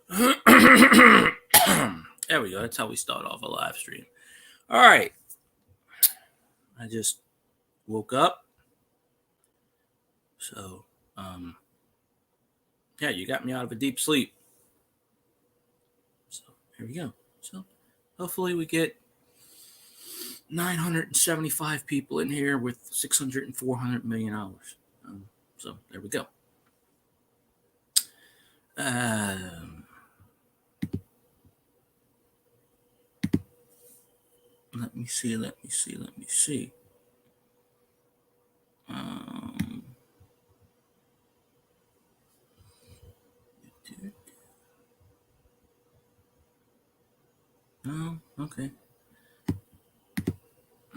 There we go. That's how we start off a live stream. All right. I just woke up. So, yeah, you got me out of a deep sleep. So, here we go. So, hopefully, we get 975 people in here with 600 and 400 million hours. So, there we go. Let me see. Oh, okay.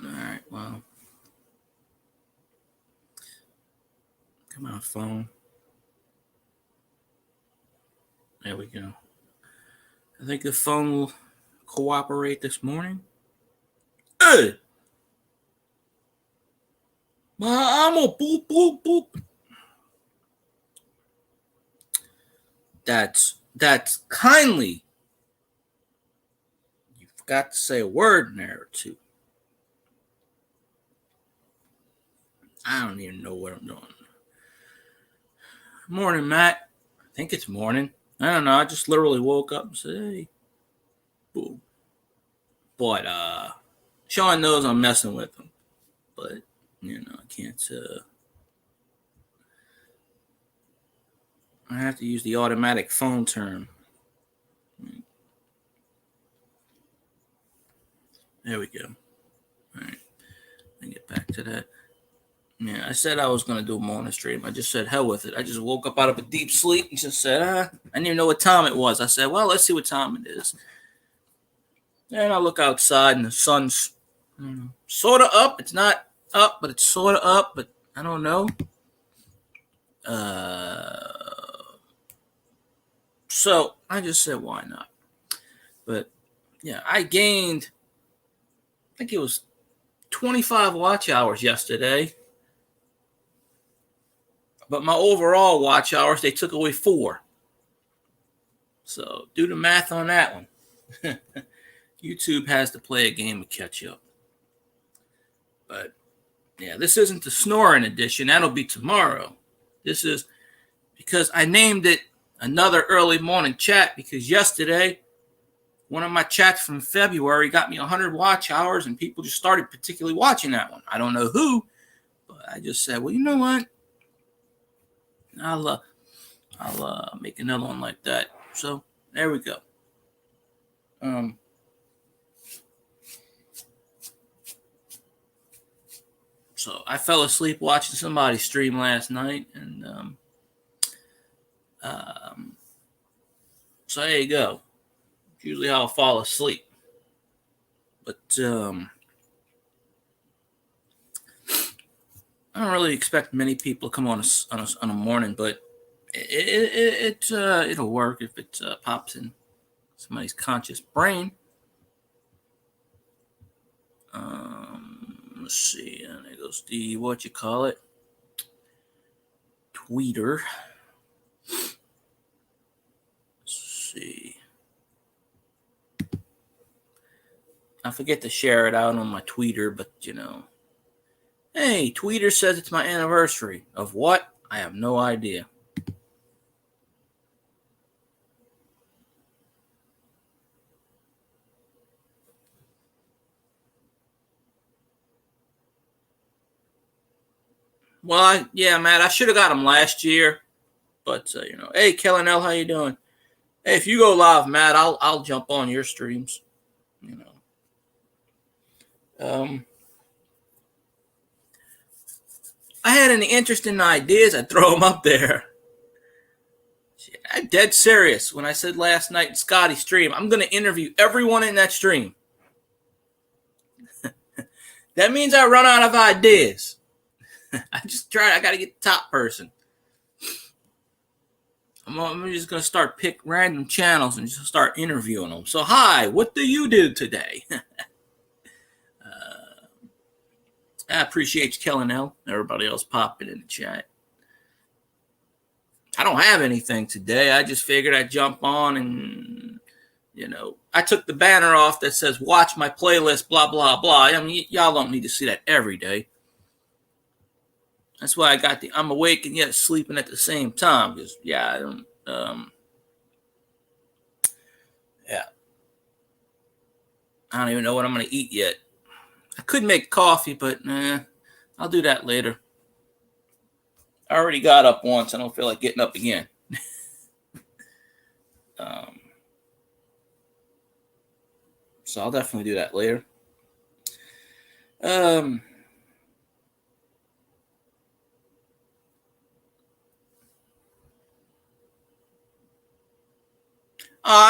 All right, well. Come on, phone. There we go. I think the phone will cooperate this morning. Hey! I'm a boop, boop, boop. That's kindly. You forgot to say a word in there or two. I don't even know what I'm doing. Morning, Matt. I think it's morning. I don't know. I just literally woke up and said, hey. Boom. But Sean knows I'm messing with him. But, I can't I have to use the automatic phone term. There we go. All right. Let me get back to that. Yeah, I said I was going to do a morning stream. I just said, hell with it. I just woke up out of a deep sleep and just said, I didn't even know what time it was. I said, well, let's see what time it is. And I look outside and the sun's sort of up. It's not up, but it's sort of up, but I don't know. So I just said, why not? But yeah, I gained, I think it was 25 watch hours yesterday. But my overall watch hours, they took away 4. So do the math on that one. YouTube has to play a game of catch up. But yeah, this isn't the snoring edition. That'll be tomorrow. This is because I named it another early morning chat because yesterday, one of my chats from February got me 100 watch hours and people just started particularly watching that one. I don't know who, but I just said, well, you know what? I'll make another one like that. So there we go. So I fell asleep watching somebody stream last night, and so there you go. It's usually how I fall asleep, but I don't really expect many people to come on a morning, but it'll work if it pops in somebody's conscious brain. Let's see, and there goes the what you call it, tweeter. Let's see. I forget to share it out on my tweeter, but hey, tweeter says it's my anniversary. Of what? I have no idea. Well, yeah, Matt, I should have got him last year, but hey, Kellen L, how you doing? Hey, if you go live, Matt, I'll jump on your streams. I had any interesting ideas, I'd throw them up there. I'm dead serious when I said last night in Scotty's stream, I'm going to interview everyone in that stream. That means I run out of ideas. I got to get the top person. I'm just going to start pick random channels and just start interviewing them. So, hi, what do you do today? I appreciate you, Kellen L. Everybody else popping in the chat. I don't have anything today. I just figured I'd jump on and, I took the banner off that says watch my playlist, blah, blah, blah. I mean, y'all don't need to see that every day. That's why I got I'm awake and yet sleeping at the same time. Because, I don't, I don't even know what I'm going to eat yet. I could make coffee, but I'll do that later. I already got up once. I don't feel like getting up again. So I'll definitely do that later. I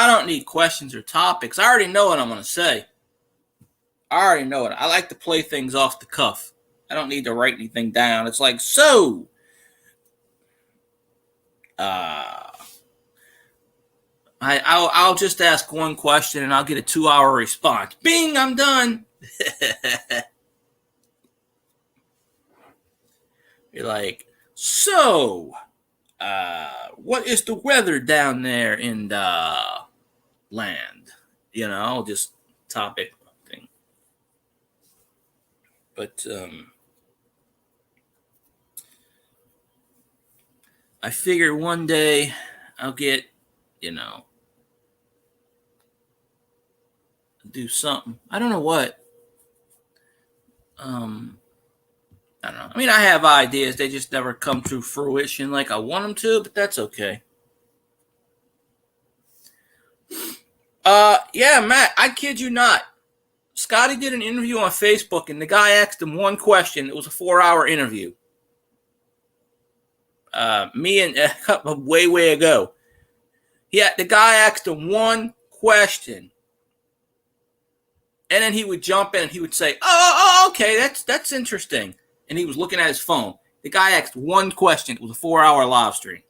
don't need questions or topics. I already know what I'm going to say. I already know it. I like to play things off the cuff. I don't need to write anything down. It's like, so, I'll just ask one question and I'll get a 2-hour response. Bing, I'm done. You're like, so, what is the weather down there in the land? Just topic thing. But I figure one day I'll get, do something. I don't know what. I don't know. I mean, I have ideas. They just never come to fruition like I want them to, but that's okay. Yeah, Matt, I kid you not. Scotty did an interview on Facebook, and the guy asked him one question. It was a 4-hour interview. Me and way ago. Yeah, the guy asked him one question, and then he would jump in and he would say, "Oh, okay, that's interesting." And he was looking at his phone. The guy asked one question. It was a 4-hour live stream.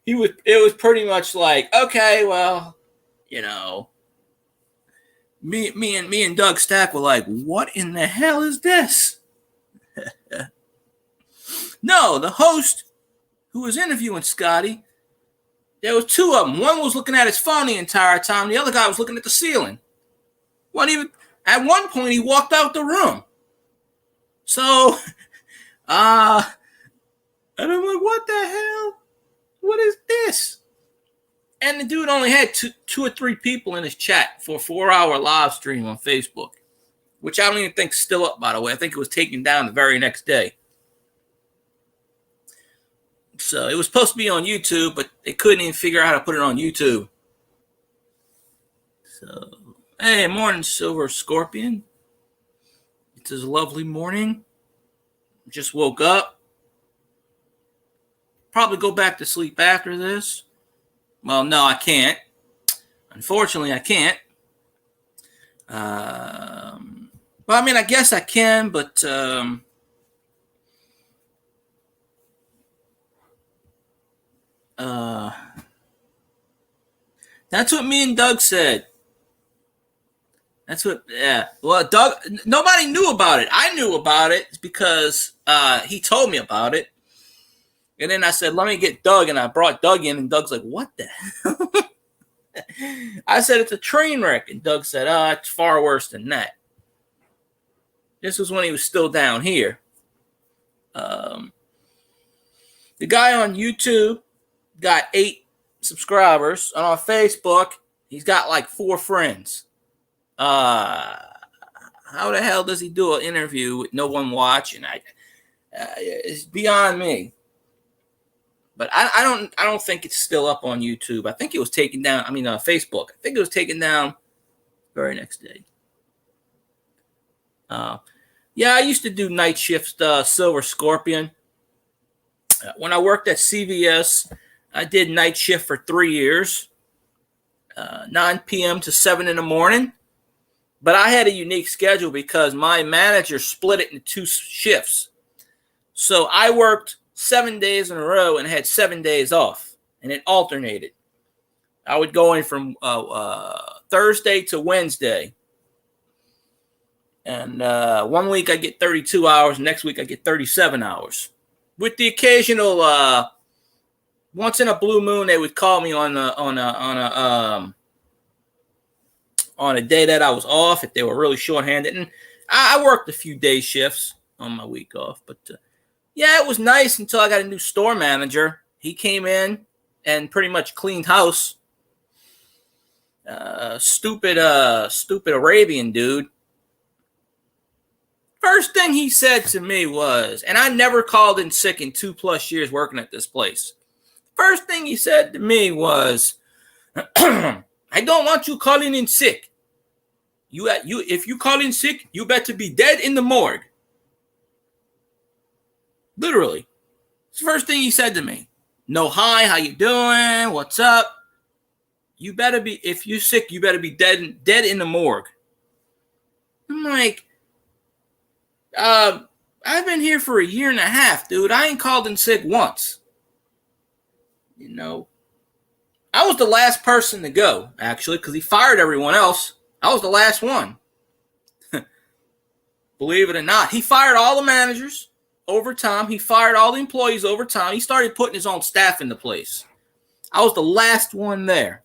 It was pretty much like, okay, well, me and Doug Stack were like, what in the hell is this? No, the host who was interviewing Scotty, there was two of them. One was looking at his phone the entire time. The other guy was looking at the ceiling. At one point, he walked out the room. So, and I'm like, what the hell? What is this? And the dude only had two or three people in his chat for a 4-hour live stream on Facebook, which I don't even think is still up, by the way. I think it was taken down the very next day. So it was supposed to be on YouTube, but they couldn't even figure out how to put it on YouTube. So, hey, morning, Silver Scorpion. It's a lovely morning. Just woke up. Probably go back to sleep after this. Well, no, I can't. Unfortunately, I can't. Well, I mean, I guess I can, but that's what me and Doug said. That's what, yeah. Well, Doug, nobody knew about it. I knew about it because he told me about it. And then I said, let me get Doug. And I brought Doug in, and Doug's like, what the hell? I said, it's a train wreck. And Doug said, oh, it's far worse than that. This was when he was still down here. The guy on YouTube got 8 subscribers. And on Facebook, he's got like 4 friends. How the hell does he do an interview with no one watching? It's beyond me. But I don't think it's still up on YouTube. I think it was taken down. I mean, Facebook. I think it was taken down very next day. Yeah, I used to do night shifts, Silver Scorpion. When I worked at CVS, I did night shift for 3 years, 9 p.m. to 7 in the morning. But I had a unique schedule because my manager split it into 2 shifts. So I worked 7 days in a row and had 7 days off, and it alternated. I would go in from Thursday to Wednesday. And 1 week I get 32 hours. Next week I get 37 hours. With the occasional, once in a blue moon, they would call me on a day that I was off if they were really shorthanded. And I worked a few day shifts on my week off. But yeah, it was nice until I got a new store manager. He came in and pretty much cleaned house. Stupid Arabian dude. First thing he said to me was, and I never called in sick in 2+ years working at this place. First thing he said to me was, I don't want you calling in sick. If you call in sick, you better be dead in the morgue. Literally. It's the first thing he said to me. No hi, how you doing? What's up? You better be, if you're sick, you better be dead in the morgue. I'm like, I've been here for 1.5 years, dude. I ain't called in sick once. You know, I was the last person to go, actually, because he fired everyone else. I was the last one. Believe it or not. He fired all the managers over time. He fired all the employees over time. He started putting his own staff into place. I was the last one there.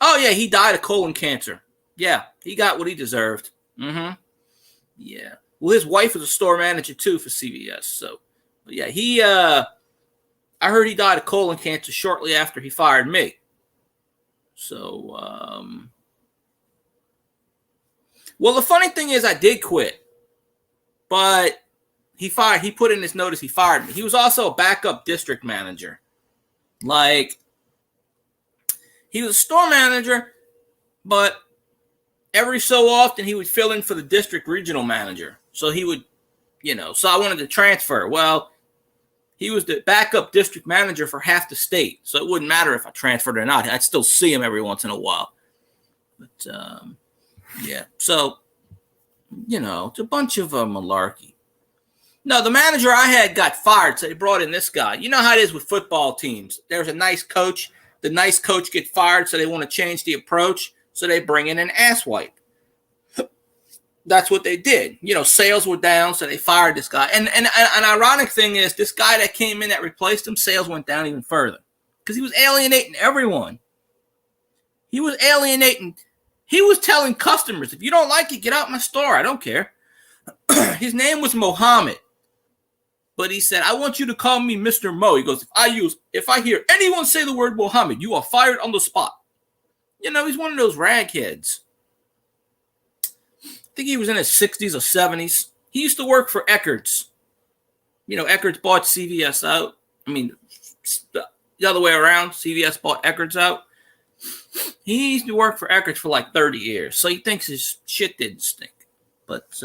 Oh, yeah, he died of colon cancer. Yeah, he got what he deserved. Mm-hmm. Yeah. Well, his wife was a store manager, too, for CVS. So, but yeah, I heard he died of colon cancer shortly after he fired me. So, well, the funny thing is I did quit. But he put in his notice, he fired me. He was also a backup district manager. Like, he was a store manager, but every so often he would fill in for the district regional manager. So he would, so I wanted to transfer. Well, he was the backup district manager for half the state. So it wouldn't matter if I transferred or not. I'd still see him every once in a while. But, yeah. So, it's a bunch of malarkey. No, the manager I had got fired, so they brought in this guy. You know how it is with football teams. There's a nice coach. The nice coach gets fired, so they want to change the approach. So they bring in an asswipe. That's what they did. Sales were down, so they fired this guy. And an ironic thing is, this guy that came in that replaced him, sales went down even further. Because he was alienating everyone. He was telling customers, if you don't like it, get out my store. I don't care. His name was Mohammed. But he said, I want you to call me Mr. Mo. He goes, if I hear anyone say the word Mohammed, you are fired on the spot. He's one of those ragheads. I think he was in his 60s or 70s. He used to work for Eckerd's. Eckerd's bought CVS out. I mean, the other way around. CVS bought Eckerd's out. He used to work for Eckerd's for like 30 years. So he thinks his shit didn't stink. But,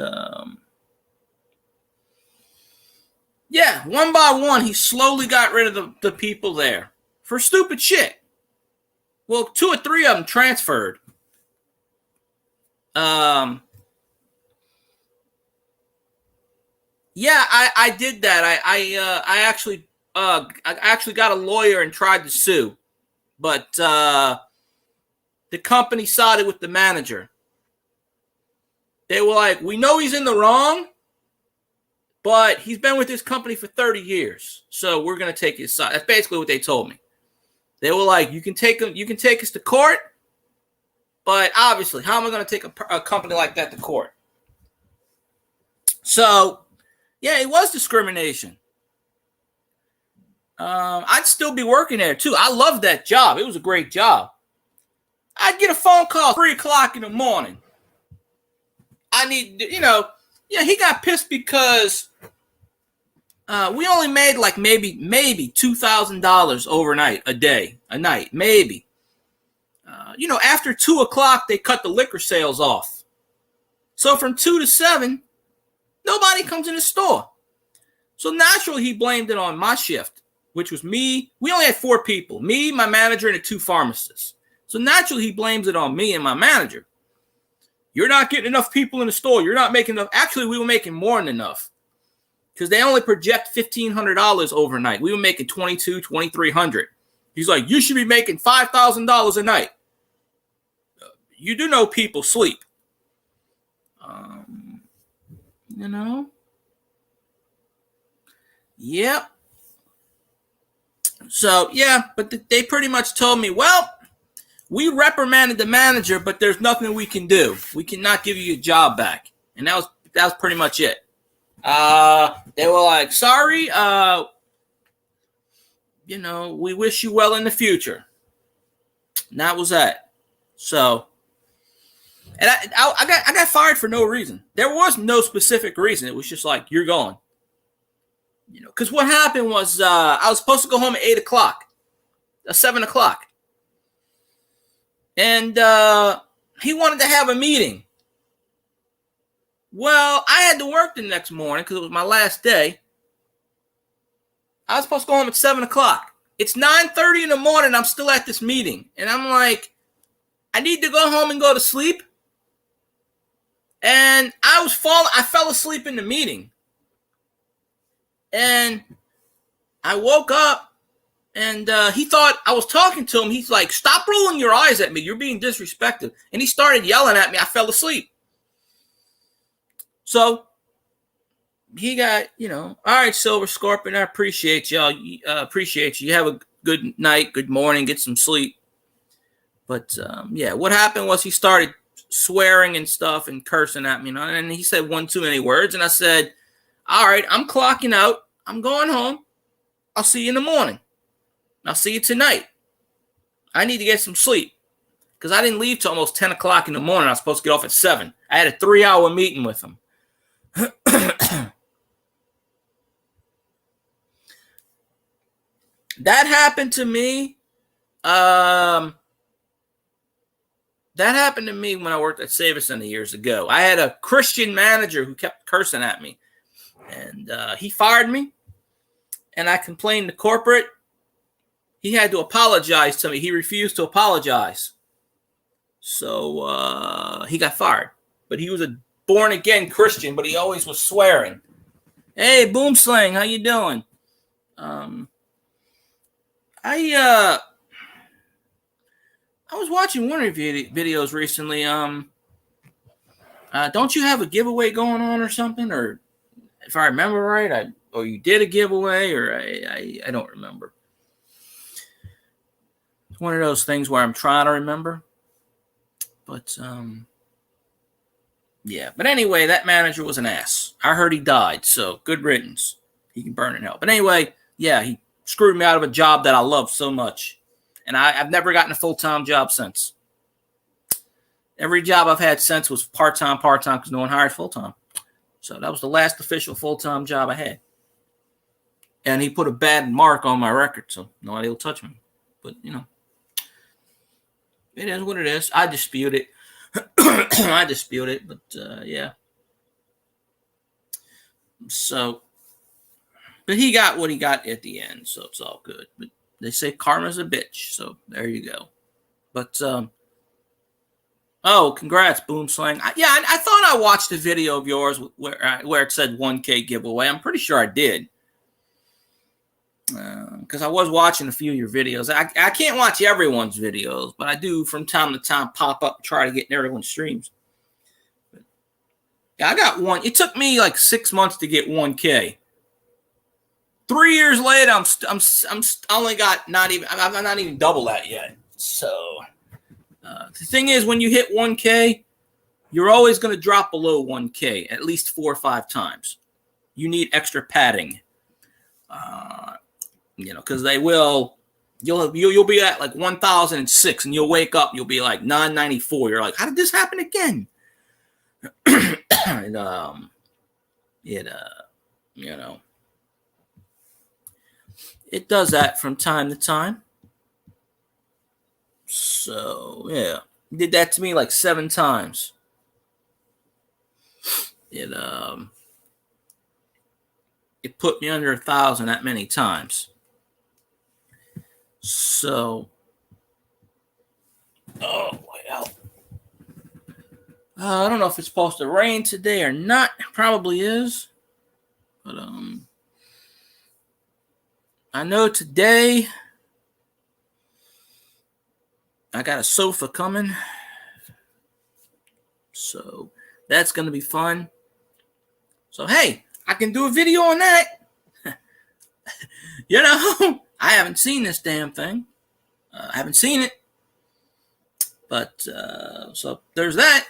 yeah, one by one, he slowly got rid of the people there for stupid shit. Well, 2 or 3 of them transferred. Yeah, I did that. I actually got a lawyer and tried to sue, but the company sided with the manager. They were like, we know he's in the wrong, but he's been with this company for 30 years, so we're gonna take his side. That's basically what they told me. They were like, you can take us to court, but obviously, how am I gonna take a company like that to court? So, yeah, it was discrimination. I'd still be working there too. I loved that job. It was a great job. I'd get a phone call 3:00 in the morning. I need, yeah, he got pissed because we only made like maybe $2,000 overnight a night, maybe. After 2:00, they cut the liquor sales off. So from 2 to 7, nobody comes in the store. So naturally, he blamed it on my shift, which was me. We only had 4 people, me, my manager, and the 2 pharmacists. So naturally, he blames it on me and my manager. You're not getting enough people in the store. You're not making enough. Actually, we were making more than enough because they only project $1,500 overnight. We were making $2,200, $2,300. He's like, you should be making $5,000 a night. You do know people sleep. you know. Yep. So, yeah, but they pretty much told me, well, we reprimanded the manager, but there's nothing we can do. We cannot give you your job back. And that was pretty much it. They were like, sorry, we wish you well in the future. And that was that. So, and I got fired for no reason. There was no specific reason. It was just like, you're gone. Because what happened was I was supposed to go home at 8 o'clock, 7 o'clock. And he wanted to have a meeting. Well, I had to work the next morning because it was my last day. I was supposed to go home at 7 o'clock. It's 9:30 in the morning. I'm still at this meeting. And I'm like, I need to go home and go to sleep. And I fell asleep in the meeting. And I woke up, and he thought I was talking to him. He's like, stop rolling your eyes at me. You're being disrespectful. And he started yelling at me. I fell asleep. So he got, all right, Silver Scorpion, I appreciate y'all. Appreciate you. You have a good night, good morning, get some sleep. But, what happened was he started swearing and stuff and cursing at me. And he said one too many words. And I said, all right, I'm clocking out. I'm going home. I'll see you in the morning. I'll see you tonight. I need to get some sleep because I didn't leave till almost 10 o'clock in the morning. I was supposed to get off at 7. I had a 3-hour meeting with him. That happened to me. That happened to me when I worked at Savor Center years ago. I had a Christian manager who kept cursing at me. And he fired me. And I complained to corporate. He had to apologize to me. He refused to apologize. So he got fired. But he was a born-again Christian, but he always was swearing. Hey, Boomslang, how you doing? I was watching one of your videos recently. Don't you have a giveaway going on or something? Or if I remember right, or you did a giveaway, or I don't remember. It's one of those things where I'm trying to remember. But yeah. But anyway, that manager was an ass. I heard he died, so good riddance. He can burn in hell. But anyway, yeah, he screwed me out of a job that I love so much. And I've never gotten a full-time job since. Every job I've had since was part-time, because no one hired full-time. So that was the last official full-time job I had. And he put a bad mark on my record, so nobody will touch me. But, it is what it is. I dispute it. I dispute it, but yeah. So, but he got what he got at the end, so it's all good. But they say karma's a bitch, so there you go. But, oh, congrats, Boomslang. I thought I watched a video of yours where it said 1K giveaway. I'm pretty sure I did. Because I was watching a few of your videos. I can't watch everyone's videos, but I do from time to time pop up and try to get in everyone's streams. But, yeah, I got one. It took me like 6 months to get 1K. 3 years later, I'm only got I'm not even double that yet. So the thing is, when you hit 1K, you're always going to drop below 1K at least 4 or 5 times. You need extra padding. Because they will, you'll be at like 1,006 and you'll wake up, you'll be like 994. You're like, how did this happen again? And, it does that from time to time. So, yeah, it did that to me like 7 times. It put me under 1,000 that many times. So, oh, well. I don't know if it's supposed to rain today or not. It probably is. But, I know today I got a sofa coming. So, that's going to be fun. So, hey, I can do a video on that. You know, I haven't seen this damn thing. I haven't seen it. But, so there's that.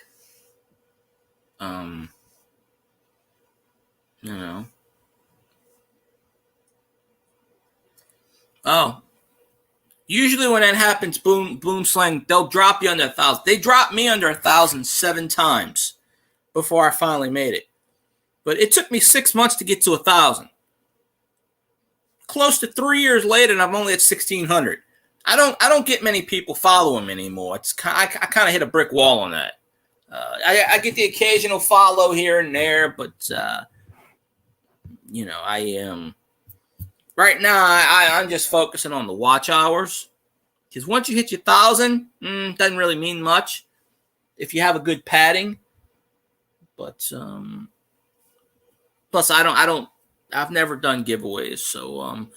You know. Oh. Usually when that happens, Boom Slang, they'll drop you under 1,000. They dropped me under 1,000 7 times before I finally made it. But it took me 6 months to get to 1,000. Close to 3 years later, and I'm only at 1,600. I don't get many people following me anymore. I kind of hit a brick wall on that. I get the occasional follow here and there, but you know, I am right now. I'm just focusing on the watch hours, because once you hit your 1,000, doesn't really mean much if you have a good padding. But plus, I've never done giveaways, so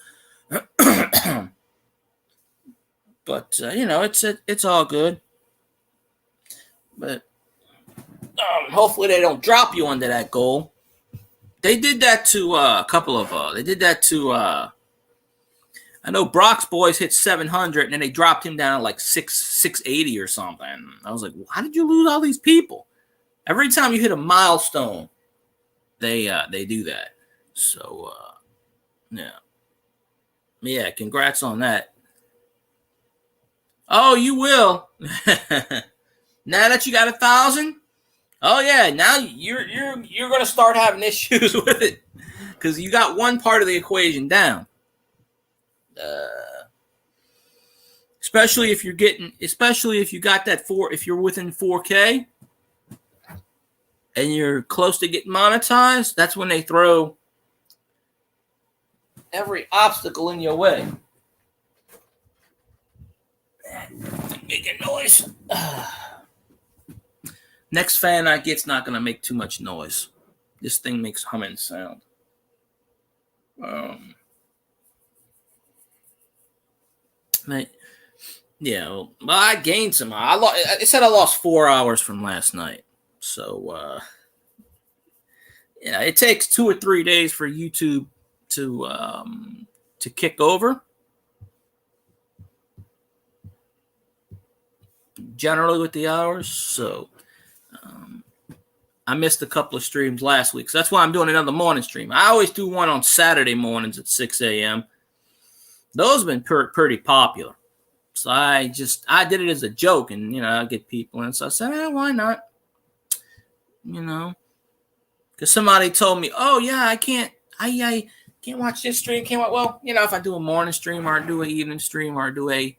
but you know, it's all good. But hopefully they don't drop you under that goal. They did that to a couple of. They did that to. I know Brock's boys hit 700, and then they dropped him down to like 680 or something. I was like, why did you lose all these people? Every time you hit a milestone, they do that. So yeah. Congrats on that. Oh, you will. Now that you got 1,000. Oh yeah, now you're gonna start having issues with it, because you got one part of the equation down. Especially if you got that if you're within 4K and you're close to getting monetized, that's when they throw every obstacle in your way. Making noise. Next fan I get's not going to make too much noise. This thing makes humming sound. Yeah, well, I gained some. It said I lost 4 hours from last night. So, yeah, it takes 2 or 3 days for YouTube to kick over. Generally with the hours, so I missed a couple of streams last week, so that's why I'm doing another morning stream. I always do one on Saturday mornings at 6 a.m. Those have been pretty popular, so I did it as a joke, and you know, I get people, and so I said, why not? You know, because somebody told me, oh yeah, I can't watch this stream. Well, you know, if I do a morning stream or I do an evening stream or I do a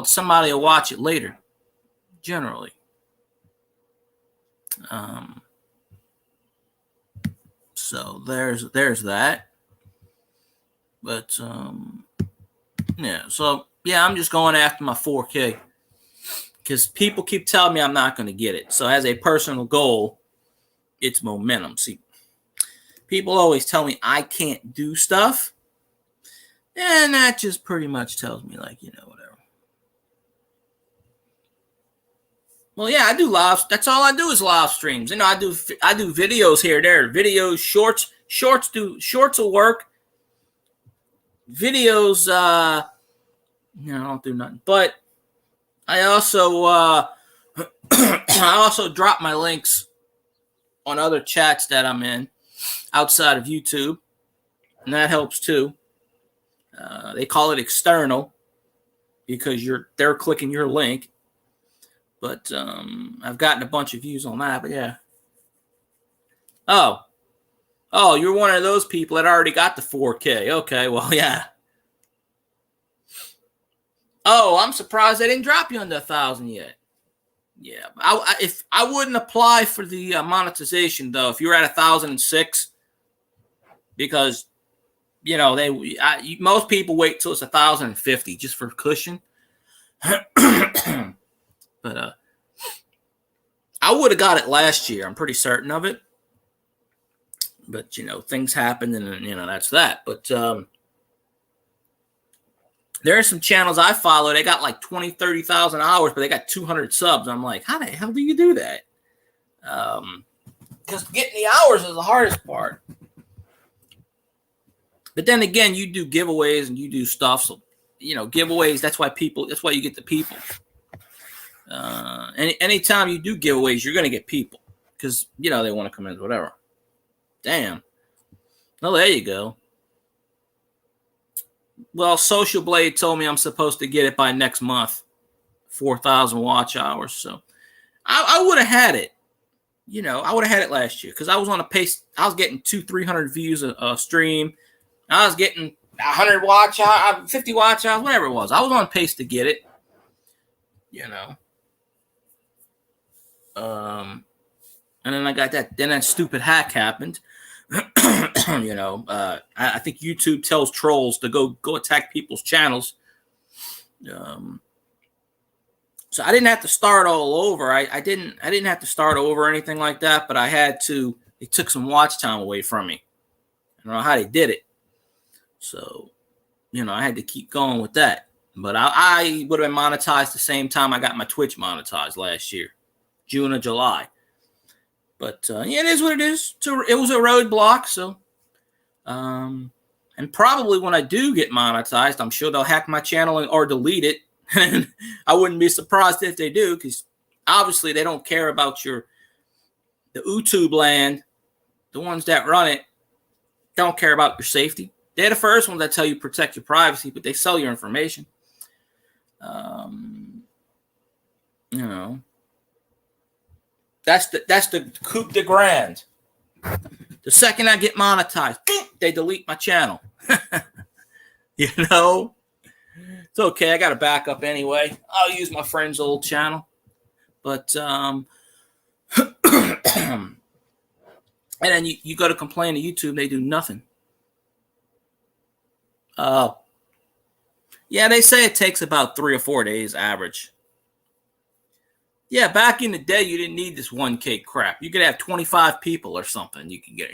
somebody will watch it later, generally. So there's that. But yeah, so yeah, I'm just going after my 4K, because people keep telling me I'm not going to get it. So as a personal goal, it's momentum. See, people always tell me I can't do stuff, and that just pretty much tells me, like, you know, whatever. Well, yeah, I do live. That's all I do is live streams. You know, I do videos here, there, videos, shorts. Shorts will work. Videos, you know, I don't do nothing. But I also drop my links on other chats that I'm in outside of YouTube, and that helps too. They call it external because they're clicking your link. But I've gotten a bunch of views on that. But yeah. Oh, you're one of those people that already got the 4K. Okay, well, yeah. Oh, I'm surprised they didn't drop you under 1,000 yet. Yeah, if I wouldn't apply for the monetization though if you're at 1,006, because you know most people wait till it's 1,050 just for cushion. But I would have got it last year. I'm pretty certain of it. But, you know, things happened, and, you know, that's that. But there are some channels I follow. They got like 20, 30,000 hours, but they got 200 subs. I'm like, how the hell do you do that? because getting the hours is the hardest part. But then again, you do giveaways and you do stuff. So, giveaways, that's why you get the people. Anytime you do giveaways, you're going to get people because, they want to come in, whatever. Damn. Well, there you go. Well, Social Blade told me I'm supposed to get it by next month, 4,000 watch hours. So I would have had it. I would have had it last year because I was on a pace. I was getting 200-300 views a stream. I was getting 100 watch hours, 50 watch hours, whatever it was. I was on pace to get it. And then I got that. Then that stupid hack happened. I think YouTube tells trolls to go attack people's channels. So I didn't have to start all over. I didn't have to start over or anything like that, but I had to. They took some watch time away from me. I don't know how they did it. So, I had to keep going with that. But I would have been monetized the same time I got my Twitch monetized last year, June or July. But it is what it is. It was a roadblock. So, and probably when I do get monetized, I'm sure they'll hack my channel or delete it. And I wouldn't be surprised if they do, because obviously they don't care about the YouTube land. The ones that run it don't care about your safety. They're the first ones that tell you protect your privacy, but they sell your information. That's the coup de grace. The second I get monetized, they delete my channel. It's okay. I got a backup anyway. I'll use my friend's old channel. But and then you go to complain to YouTube, they do nothing. Yeah, they say it takes about 3 or 4 days average. Yeah, back in the day, you didn't need this 1K crap. You could have 25 people or something. You could get,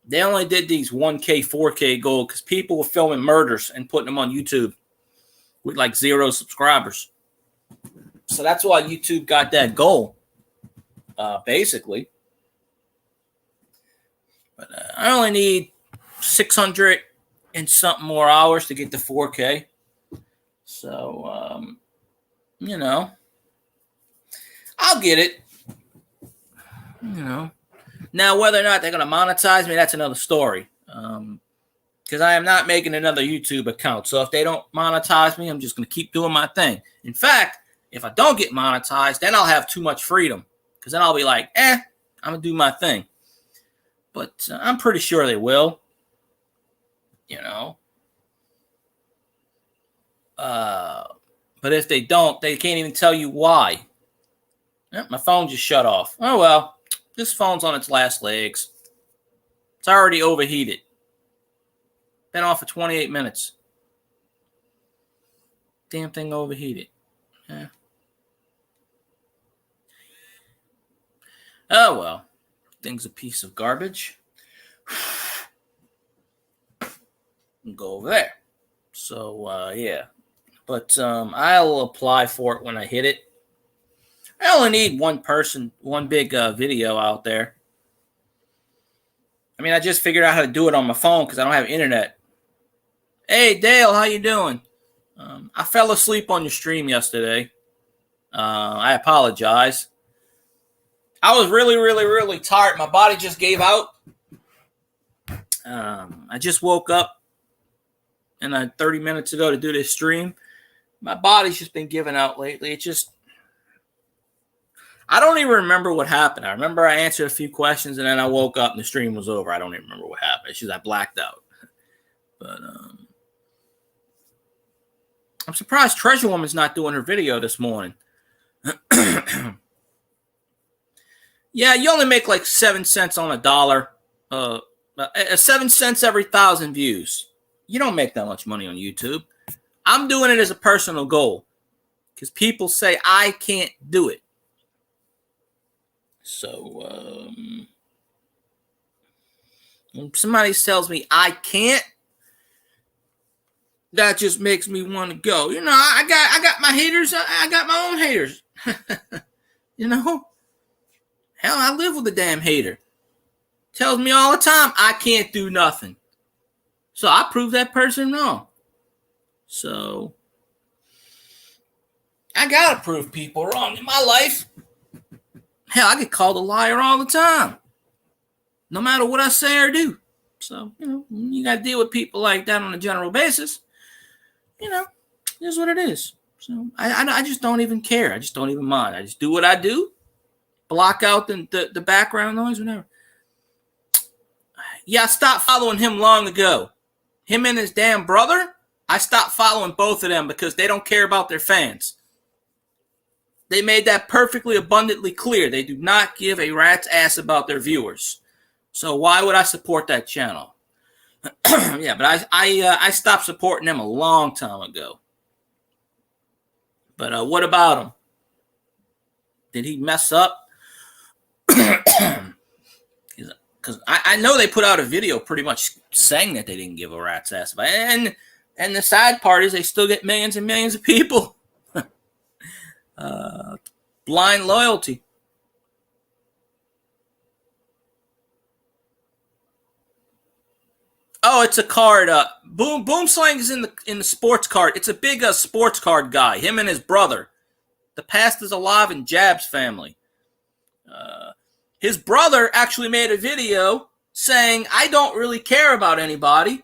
they only did these 1K, 4K gold because people were filming murders and putting them on YouTube with like 0 subscribers. So that's why YouTube got that goal, basically. But I only need 600 and something more hours to get to 4K. So, I'll get it. Now, whether or not they're going to monetize me, that's another story. Because I am not making another YouTube account. So if they don't monetize me, I'm just going to keep doing my thing. In fact, if I don't get monetized, then I'll have too much freedom. Because then I'll be like, I'm going to do my thing. But I'm pretty sure they will. But if they don't, they can't even tell you why. My phone just shut off. Oh, well, this phone's on its last legs. It's already overheated. Been off for 28 minutes. Damn thing overheated. Yeah. Oh, well. Thing's a piece of garbage. Go over there. So, yeah. But I'll apply for it when I hit it. I only need one person, one big video out there. I mean, I just figured out how to do it on my phone because I don't have internet. Hey, Dale, how you doing? I fell asleep on your stream yesterday. I apologize. I was really, really, really tired. My body just gave out. I just woke up 30 minutes ago to do this stream. My body's just been giving out lately. I don't even remember what happened. I remember I answered a few questions and then I woke up and the stream was over. I don't even remember what happened. It's just I blacked out. But I'm surprised Treasure Woman's not doing her video this morning. Yeah, you only make like 7 cents on a dollar. 7 cents every 1,000 views. You don't make that much money on YouTube. I'm doing it as a personal goal because people say I can't do it. So, when somebody tells me I can't, that just makes me want to go. I got my haters. I got my own haters. Hell, I live with a damn hater. Tells me all the time I can't do nothing. So I prove that person wrong. So I gotta prove people wrong in my life. Hell, I get called a liar all the time, no matter what I say or do. So, you gotta deal with people like that on a general basis. It is what it is. So I just don't even care. I just don't even mind. I just do what I do. Block out the background noise, whatever. Yeah, I stopped following him long ago. Him and his damn brother, I stopped following both of them because they don't care about their fans. They made that perfectly abundantly clear. They do not give a rat's ass about their viewers. So why would I support that channel? Yeah, but I stopped supporting them a long time ago. But what about him? Did he mess up? Because I know they put out a video pretty much saying that they didn't give a rat's ass about it. And the sad part is they still get millions and millions of people. Blind loyalty. Oh, it's a card. Boomslang is in the sports card. It's a big sports card guy. Him and his brother. The past is alive in Jab's family. His brother actually made a video saying, I don't really care about anybody.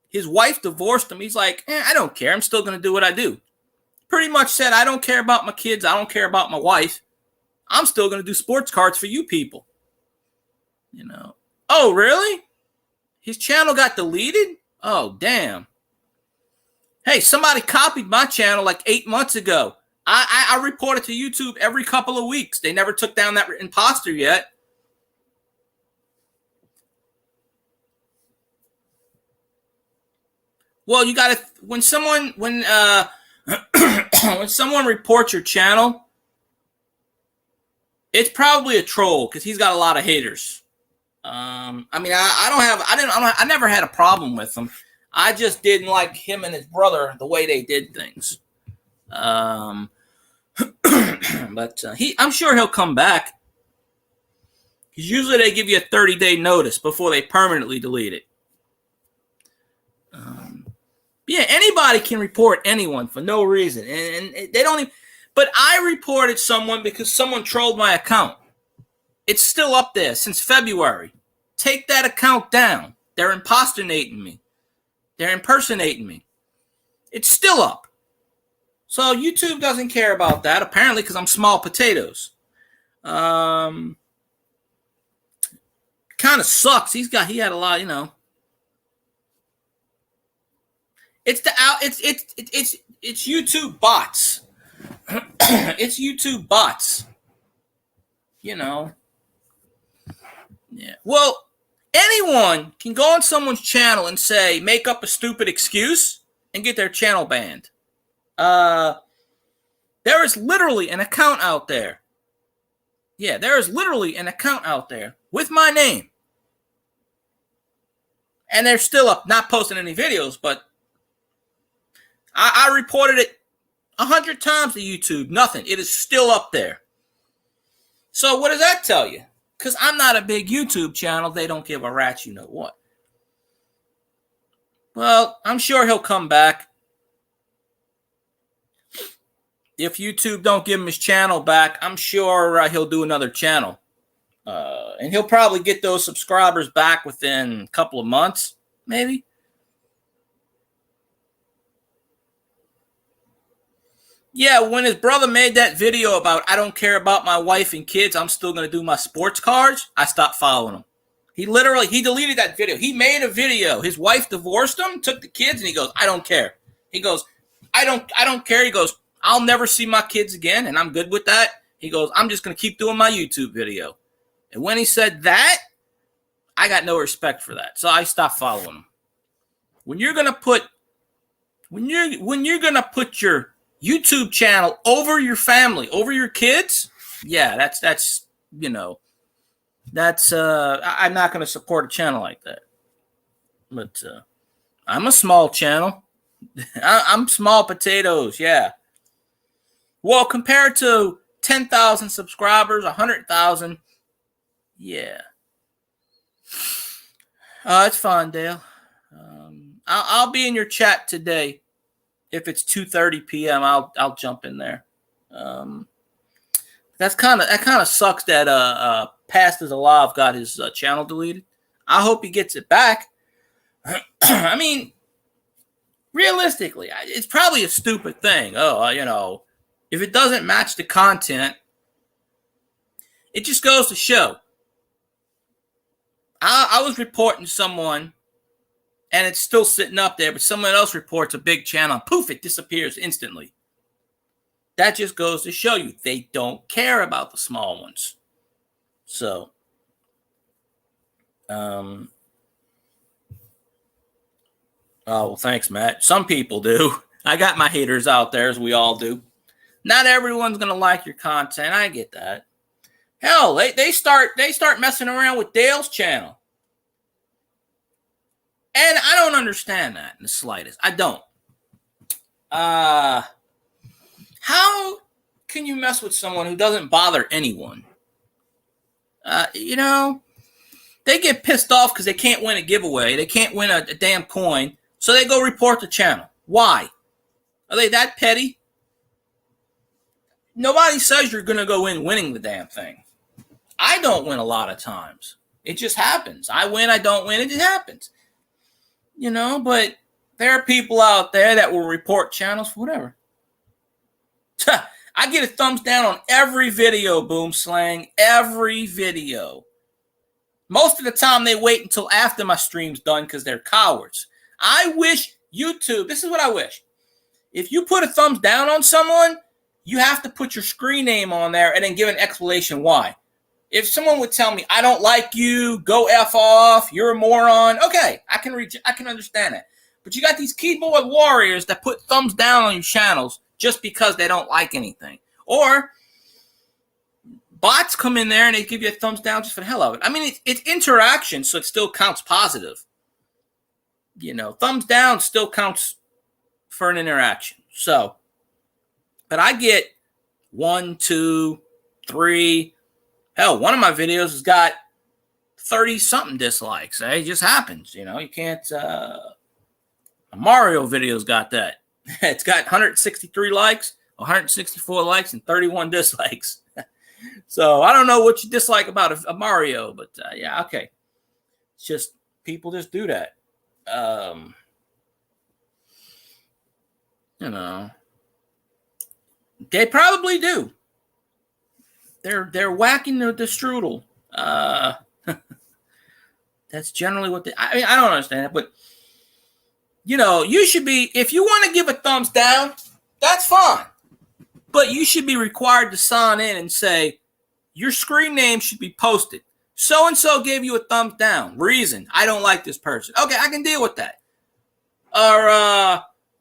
His wife divorced him. He's like, I don't care. I'm still going to do what I do. Pretty much said, I don't care about my kids. I don't care about my wife. I'm still going to do sports cards for you people. Oh, really? His channel got deleted? Oh, damn. Hey, somebody copied my channel like 8 months ago. I report it to YouTube every couple of weeks. They never took down that imposter yet. Well, you got to when someone when someone reports your channel, it's probably a troll because he's got a lot of haters. I never had a problem with him. I just didn't like him and his brother the way they did things. But I'm sure he'll come back. Because usually they give you a 30-day notice before they permanently delete it. Yeah, anybody can report anyone for no reason, and they don't even. But I reported someone because someone trolled my account. It's still up there since February. Take that account down. They're impersonating me. They're impersonating me. It's still up. So YouTube doesn't care about that, apparently, because I'm small potatoes. Kind of sucks. He had a lot, It's YouTube bots. It's YouTube bots. Yeah. Well, anyone can go on someone's channel and say, make up a stupid excuse and get their channel banned. There is literally an account out there. Yeah, there is literally an account out there with my name. And they're still up, not posting any videos, but I reported it 100 times to YouTube. Nothing. It is still up there. So what does that tell you? Because I'm not a big YouTube channel. They don't give a rat's you know what. Well, I'm sure he'll come back. If YouTube don't give him his channel back, I'm sure he'll do another channel. And he'll probably get those subscribers back within a couple of months, maybe. Yeah, when his brother made that video about I don't care about my wife and kids, I'm still going to do my sports cards, I stopped following him. He deleted that video. He made a video. His wife divorced him, took the kids, and he goes, I don't care. He goes, I don't care. He goes, I'll never see my kids again, and I'm good with that. He goes, I'm just going to keep doing my YouTube video. And when he said that, I got no respect for that. So I stopped following him. When you're going to put your YouTube channel over your family, over your kids, yeah, that's I'm not going to support a channel like that. But I'm a small channel. I'm small potatoes, yeah. Well, compared to 10,000 subscribers, 100,000. Yeah. It's fine, Dale. I'll be in your chat today. If it's 2:30 p.m., I'll jump in there. That kind of sucks that Past is Alive got his channel deleted. I hope he gets it back. I mean, realistically, it's probably a stupid thing. If it doesn't match the content, it just goes to show. I was reporting someone, and it's still sitting up there, but someone else reports a big channel, and poof, it disappears instantly. That just goes to show you they don't care about the small ones. So, oh, well, thanks, Matt. Some people do. I got my haters out there, as we all do. Not everyone's gonna like your content. I get that. Hell, they start messing around with Dale's channel. And I don't understand that in the slightest. I don't. How can you mess with someone who doesn't bother anyone? They get pissed off because they can't win a giveaway. They can't win a damn coin. So they go report the channel. Why? Are they that petty? Nobody says you're going to go in winning the damn thing. I don't win a lot of times. It just happens. I win, I don't win. It just happens. But there are people out there that will report channels for whatever. I get a thumbs down on every video, Boom Slang. Every video. Most of the time, they wait until after my stream's done because they're cowards. I wish YouTube, this is what I wish. If you put a thumbs down on someone, you have to put your screen name on there and then give an explanation why. If someone would tell me, I don't like you, go F off, you're a moron, okay, I can understand that. But you got these keyboard warriors that put thumbs down on your channels just because they don't like anything. Or bots come in there and they give you a thumbs down just for the hell of it. I mean, it's interaction, so it still counts positive. Thumbs down still counts for an interaction. So, but I get 1, 2, 3. Hell, one of my videos has got 30-something dislikes. It just happens, you can't. A Mario video's got that. It's got 163 likes, 164 likes, and 31 dislikes. So I don't know what you dislike about a Mario, but yeah, okay. It's just people just do that. They probably do. They're whacking the strudel. That's generally what I don't understand it, but you should be, if you want to give a thumbs down, that's fine. But you should be required to sign in and say your screen name should be posted. So-and-so gave you a thumbs down. Reason, I don't like this person. Okay, I can deal with that. Or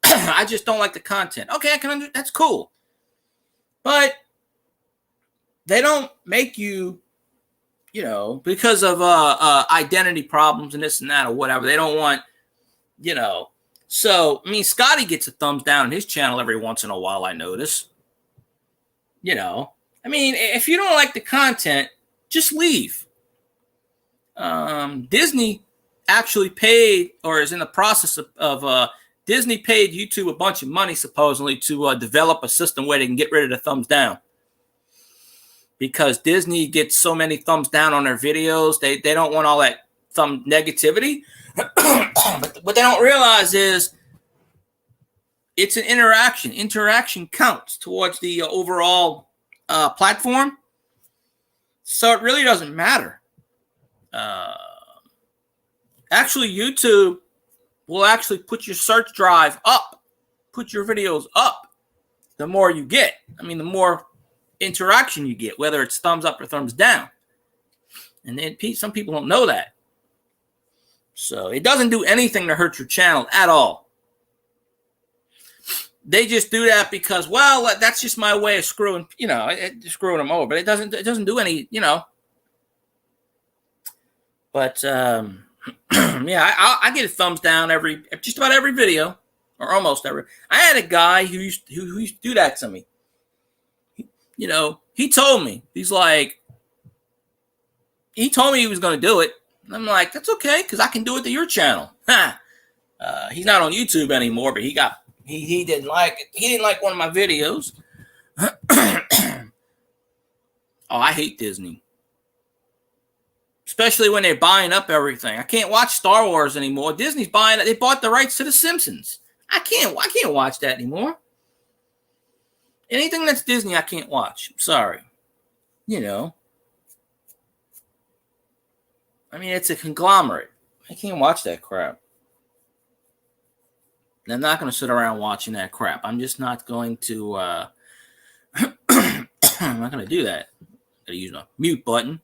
I just don't like the content. Okay, I can that's cool. But they don't make you, because of identity problems and this and that or whatever. They don't want, So, I mean, Scotty gets a thumbs down on his channel every once in a while, I notice. I mean, if you don't like the content, just leave. Disney actually paid, or is in the process of Disney paid YouTube a bunch of money, supposedly, to develop a system where they can get rid of the thumbs down. Because Disney gets so many thumbs down on their videos, they don't want all that thumb negativity. But what they don't realize is it's an interaction. Interaction counts towards the overall platform. So it really doesn't matter. Actually, YouTube will actually put your search drive up, put your videos up the more you get. I mean, the more interaction you get, whether it's thumbs up or thumbs down. And then some people don't know that. So it doesn't do anything to hurt your channel at all. They just do that because, well, that's just my way of screwing, screwing them over. But it doesn't do any, But yeah, I get a thumbs down just about every video, or almost every. I had a guy who used to do that to me. He He told me, he told me he was going to do it. And I'm like, that's okay, because I can do it to your channel. He's not on YouTube anymore, but he didn't like it. He didn't like one of my videos. Oh, I hate Disney. Especially when they're buying up everything. I can't watch Star Wars anymore. Disney's buying it. They bought the rights to The Simpsons. I can't watch that anymore. Anything that's Disney, I can't watch. Sorry. You know. I mean, it's a conglomerate. I can't watch that crap. And I'm not going to sit around watching that crap. I'm just not going to, I'm not going to do that. I'm going to use my mute button.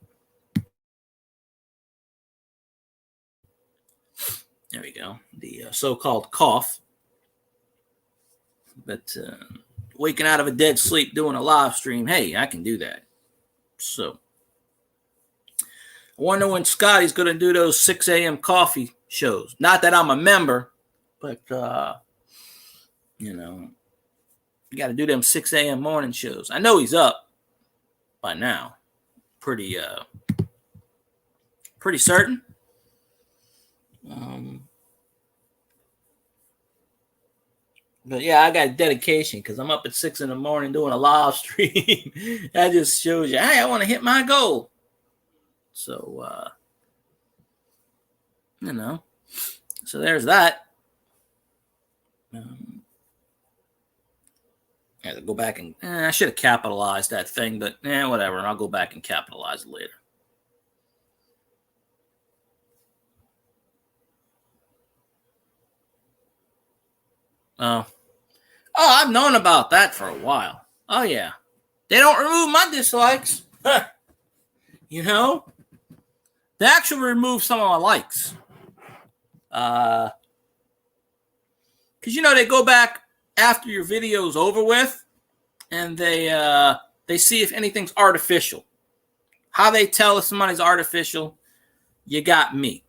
There we go. The so-called cough. But waking out of a dead sleep doing a live stream, hey, I can do that. So I wonder when Scotty's going to do those 6 a.m. coffee shows. Not that I'm a member, but, you know, you got to do them 6 a.m. morning shows. I know he's up by now. Pretty certain. But yeah, I got dedication because I'm up at 6 in the morning doing a live stream. That just shows you, hey, I want to hit my goal. So, you know, so there's that. I had to go back and I should have capitalized that thing, but whatever. I'll go back and capitalize it later. Oh, I've known about that for a while. Oh, yeah. They don't remove my dislikes. You know? They actually remove some of my likes. Because, you know, they go back after your video's over with, and they see if anything's artificial. How they tell if somebody's artificial, you got me.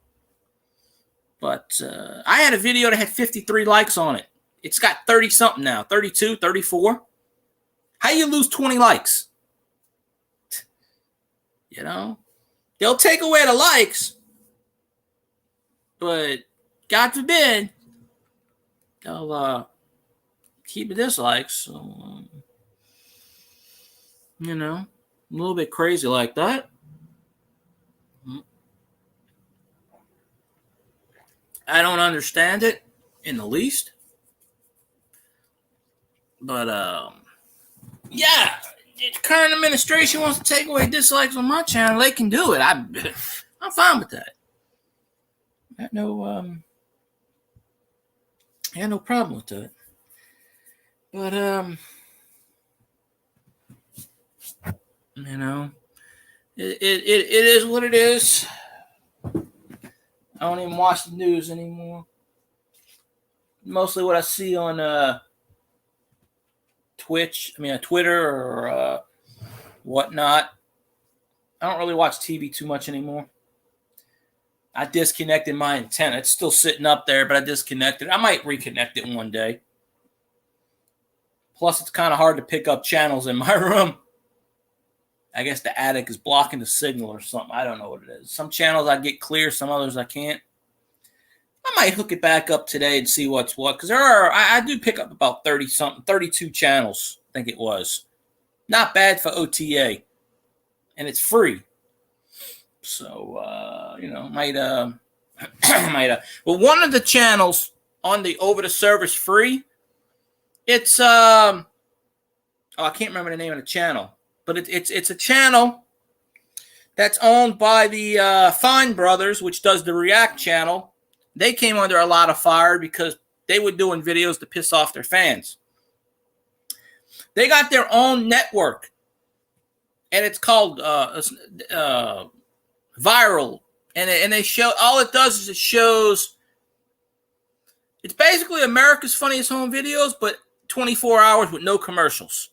But I had a video that had 53 likes on it. It's got 30-something now, 32, 34. How you lose 20 likes? You know? They'll take away the likes, but God forbid, they'll keep the dislikes. So, you know, a little bit crazy like that. I don't understand it in the least. But, yeah, if the current administration wants to take away dislikes on my channel, they can do it. I'm fine with that. I had no problem with that. But, you know, it is what it is. I don't even watch the news anymore. Mostly what I see on Twitter or whatnot. I don't really watch TV too much anymore. I disconnected my antenna. It's still sitting up there, but I disconnected. I might reconnect it one day. Plus, it's kind of hard to pick up channels in my room. I guess the attic is blocking the signal or something. I don't know what it is. Some channels I get clear, some others I can't. I might hook it back up today and see what's what. Because I do pick up about 30-something, 32 channels, I think it was. Not bad for OTA. And it's free. So, you know, might well, one of the channels on the over the service free, it's I can't remember the name of the channel, but it's a channel that's owned by the Fine Brothers, which does the React channel. They came under a lot of fire because they were doing videos to piss off their fans. They got their own network, and it's called Viral. And they show, all it does is it shows, it's basically America's Funniest Home Videos, but 24 hours with no commercials.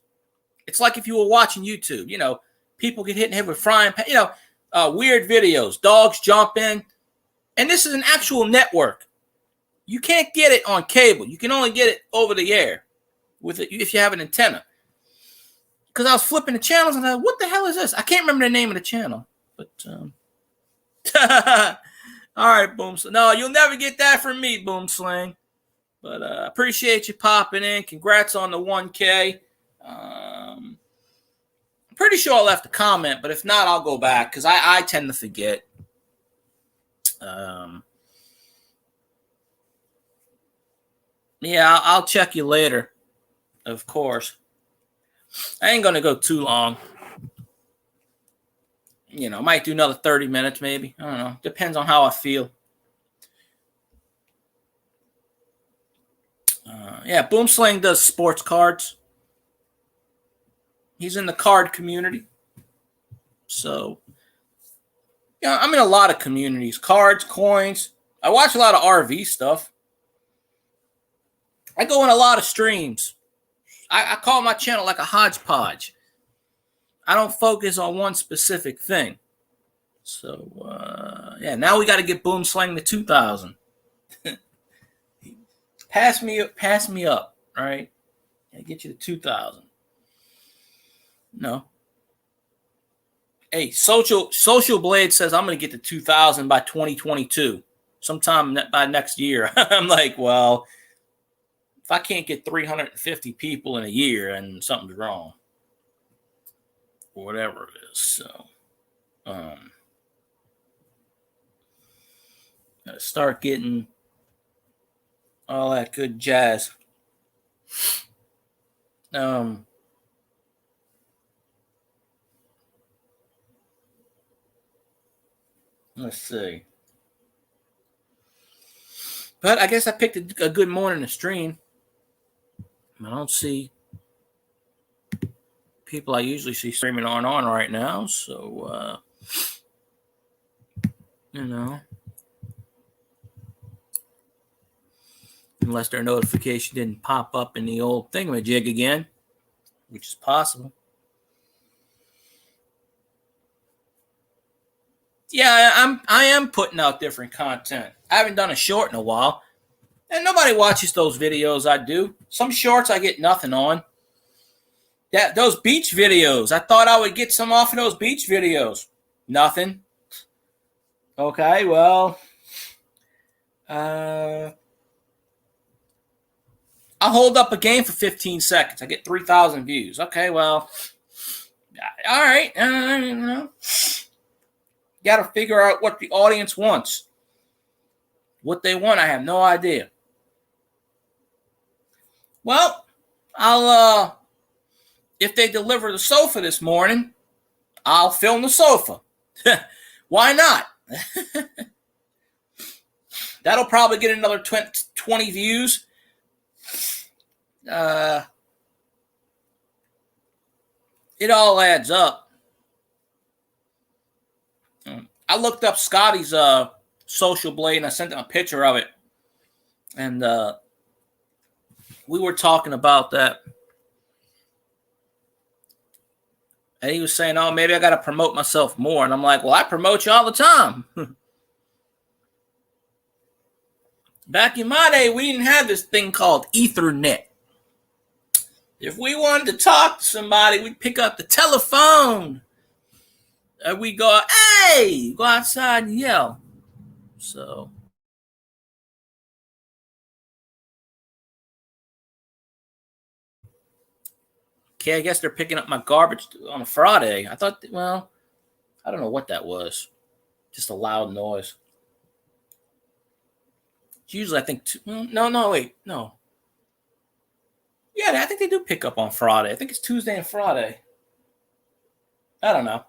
It's like if you were watching YouTube, you know, people get hit in the head with frying pan, you know, weird videos, dogs jumping. And this is an actual network. You can't get it on cable. You can only get it over the air with it if you have an antenna. because I was flipping the channels and I was like, what the hell is this? I can't remember the name of the channel, but all right, Boom. No, you'll never get that from me, Boom Sling. But appreciate you popping in. Congrats on the 1K. I'm pretty sure I left a comment, but if not, I'll go back because I tend to forget. Yeah, I'll check you later, of course. I ain't going to go too long. You know, might do another 30 minutes maybe. I don't know. Depends on how I feel. Yeah, Boomslang does sports cards. He's in the card community. So, yeah, I'm in a lot of communities. Cards, coins. I watch a lot of RV stuff. I go in a lot of streams. I call my channel like a hodgepodge. I don't focus on one specific thing. So, yeah, now we got to get Boomslang to 2,000. Pass me up, all right? Yeah, get you to 2,000. No. Hey, Social Blade says I'm going to get to 2,000 by 2022, sometime by next year. I'm like, well, if I can't get 350 people in a year, and something's wrong, or whatever it is. So, gotta start getting all that good jazz. Let's see. But I guess I picked a good morning to stream. I don't see people I usually see streaming on right now. So, you know, unless their notification didn't pop up in the old thingamajig again, which is possible. Yeah, I am putting out different content. I haven't done a short in a while, and nobody watches those videos I do. Some shorts I get nothing on. Yeah, those beach videos. I thought I would get some off of those beach videos. Nothing. Okay, well, I'll hold up a game for 15 seconds. I get 3,000 views. Okay, well, all right. You know, got to figure out what the audience wants. What they want, I have no idea. Well, I'll if they deliver the sofa this morning, I'll film the sofa. Why not? That'll probably get another 20 views. It all adds up. I looked up Scotty's Social Blade and I sent him a picture of it. And we were talking about that. And he was saying, oh, maybe I got to promote myself more. And I'm like, well, I promote you all the time. Back in my day, we didn't have this thing called Ethernet. If we wanted to talk to somebody, we'd pick up the telephone. And we go, hey, go outside and yell. So. Okay, I guess they're picking up my garbage on a Friday. I thought, well, I don't know what that was. Just a loud noise. It's usually, I think, no. Yeah, I think they do pick up on Friday. I think it's Tuesday and Friday. I don't know.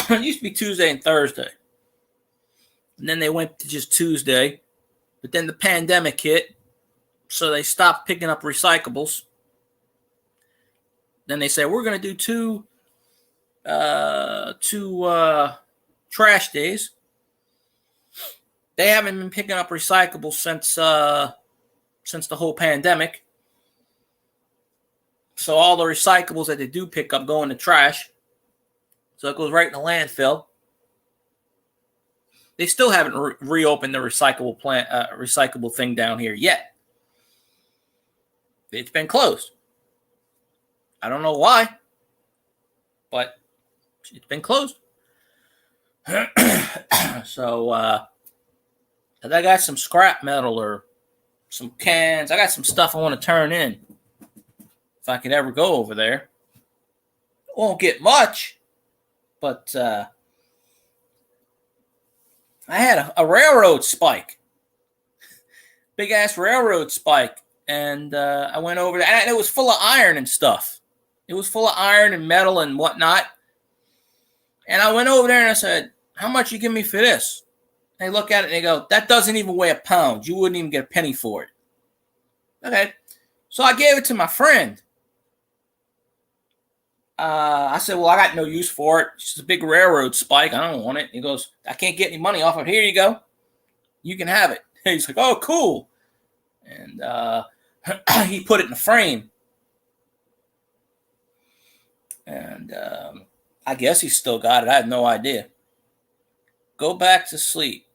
It used to be Tuesday and Thursday. And then they went to just Tuesday. But then the pandemic hit. So they stopped picking up recyclables. Then they said, we're going to do two trash days. They haven't been picking up recyclables since the whole pandemic. So all the recyclables that they do pick up go in the trash. So it goes right in the landfill. They still haven't reopened the recyclable thing down here yet. It's been closed. I don't know why, but it's been closed. So I got some scrap metal or some cans. I got some stuff I want to turn in if I could ever go over there. Won't get much, but I had a railroad spike, big ass railroad spike, and I went over there, and it was full of iron and stuff. It was full of iron and metal and whatnot. And I went over there and I said, "How much you give me for this?" They look at it and they go, "That doesn't even weigh a pound. You wouldn't even get a penny for it." Okay. So I gave it to my friend. I said, "Well, I got no use for it. It's just a big railroad spike. I don't want it." He goes, "I can't get any money off of it. Here you go. You can have it." He's like, "Oh, cool." And he put it in a frame. And I guess he still got it. I have no idea. Go back to sleep.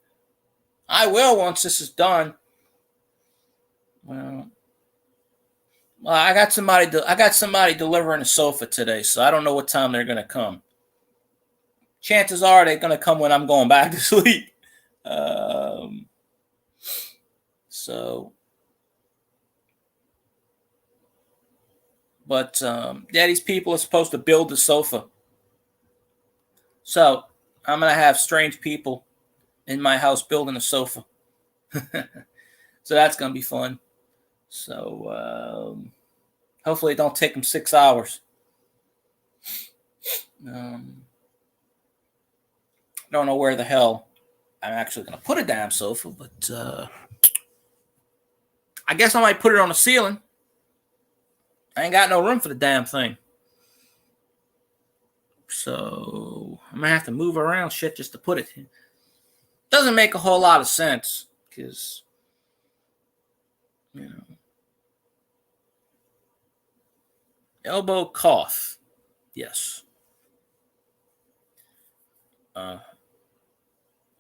I will once this is done. Well, I got somebody delivering a sofa today, so I don't know what time they're gonna come. Chances are they're gonna come when I'm going back to sleep. But these people are supposed to build the sofa. So I'm going to have strange people in my house building a sofa. So that's going to be fun. So hopefully it don't take them 6 hours. Don't know where the hell I'm actually going to put a damn sofa, but I guess I might put it on the ceiling. I ain't got no room for the damn thing. So I'm going to have to move around shit just to put it here. Doesn't make a whole lot of sense because, elbow cough. Yes. Well,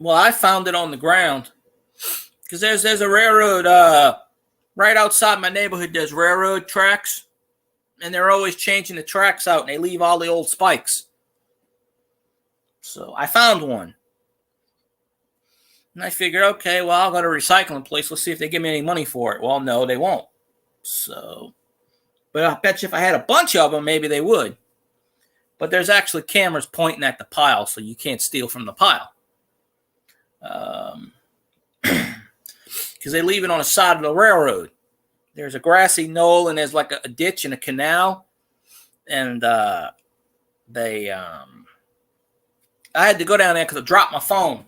I found it on the ground because there's a railroad right outside my neighborhood. There's railroad tracks, and they're always changing the tracks out, and they leave all the old spikes. So I found one, and I figured, okay, well, I'll go to a recycling place. Let's see if they give me any money for it. Well, no, they won't. So, but I bet you if I had a bunch of them, maybe they would. But there's actually cameras pointing at the pile, so you can't steal from the pile. Because they leave it on the side of the railroad. There's a grassy knoll, and there's like a ditch and a canal. And I had to go down there because I dropped my phone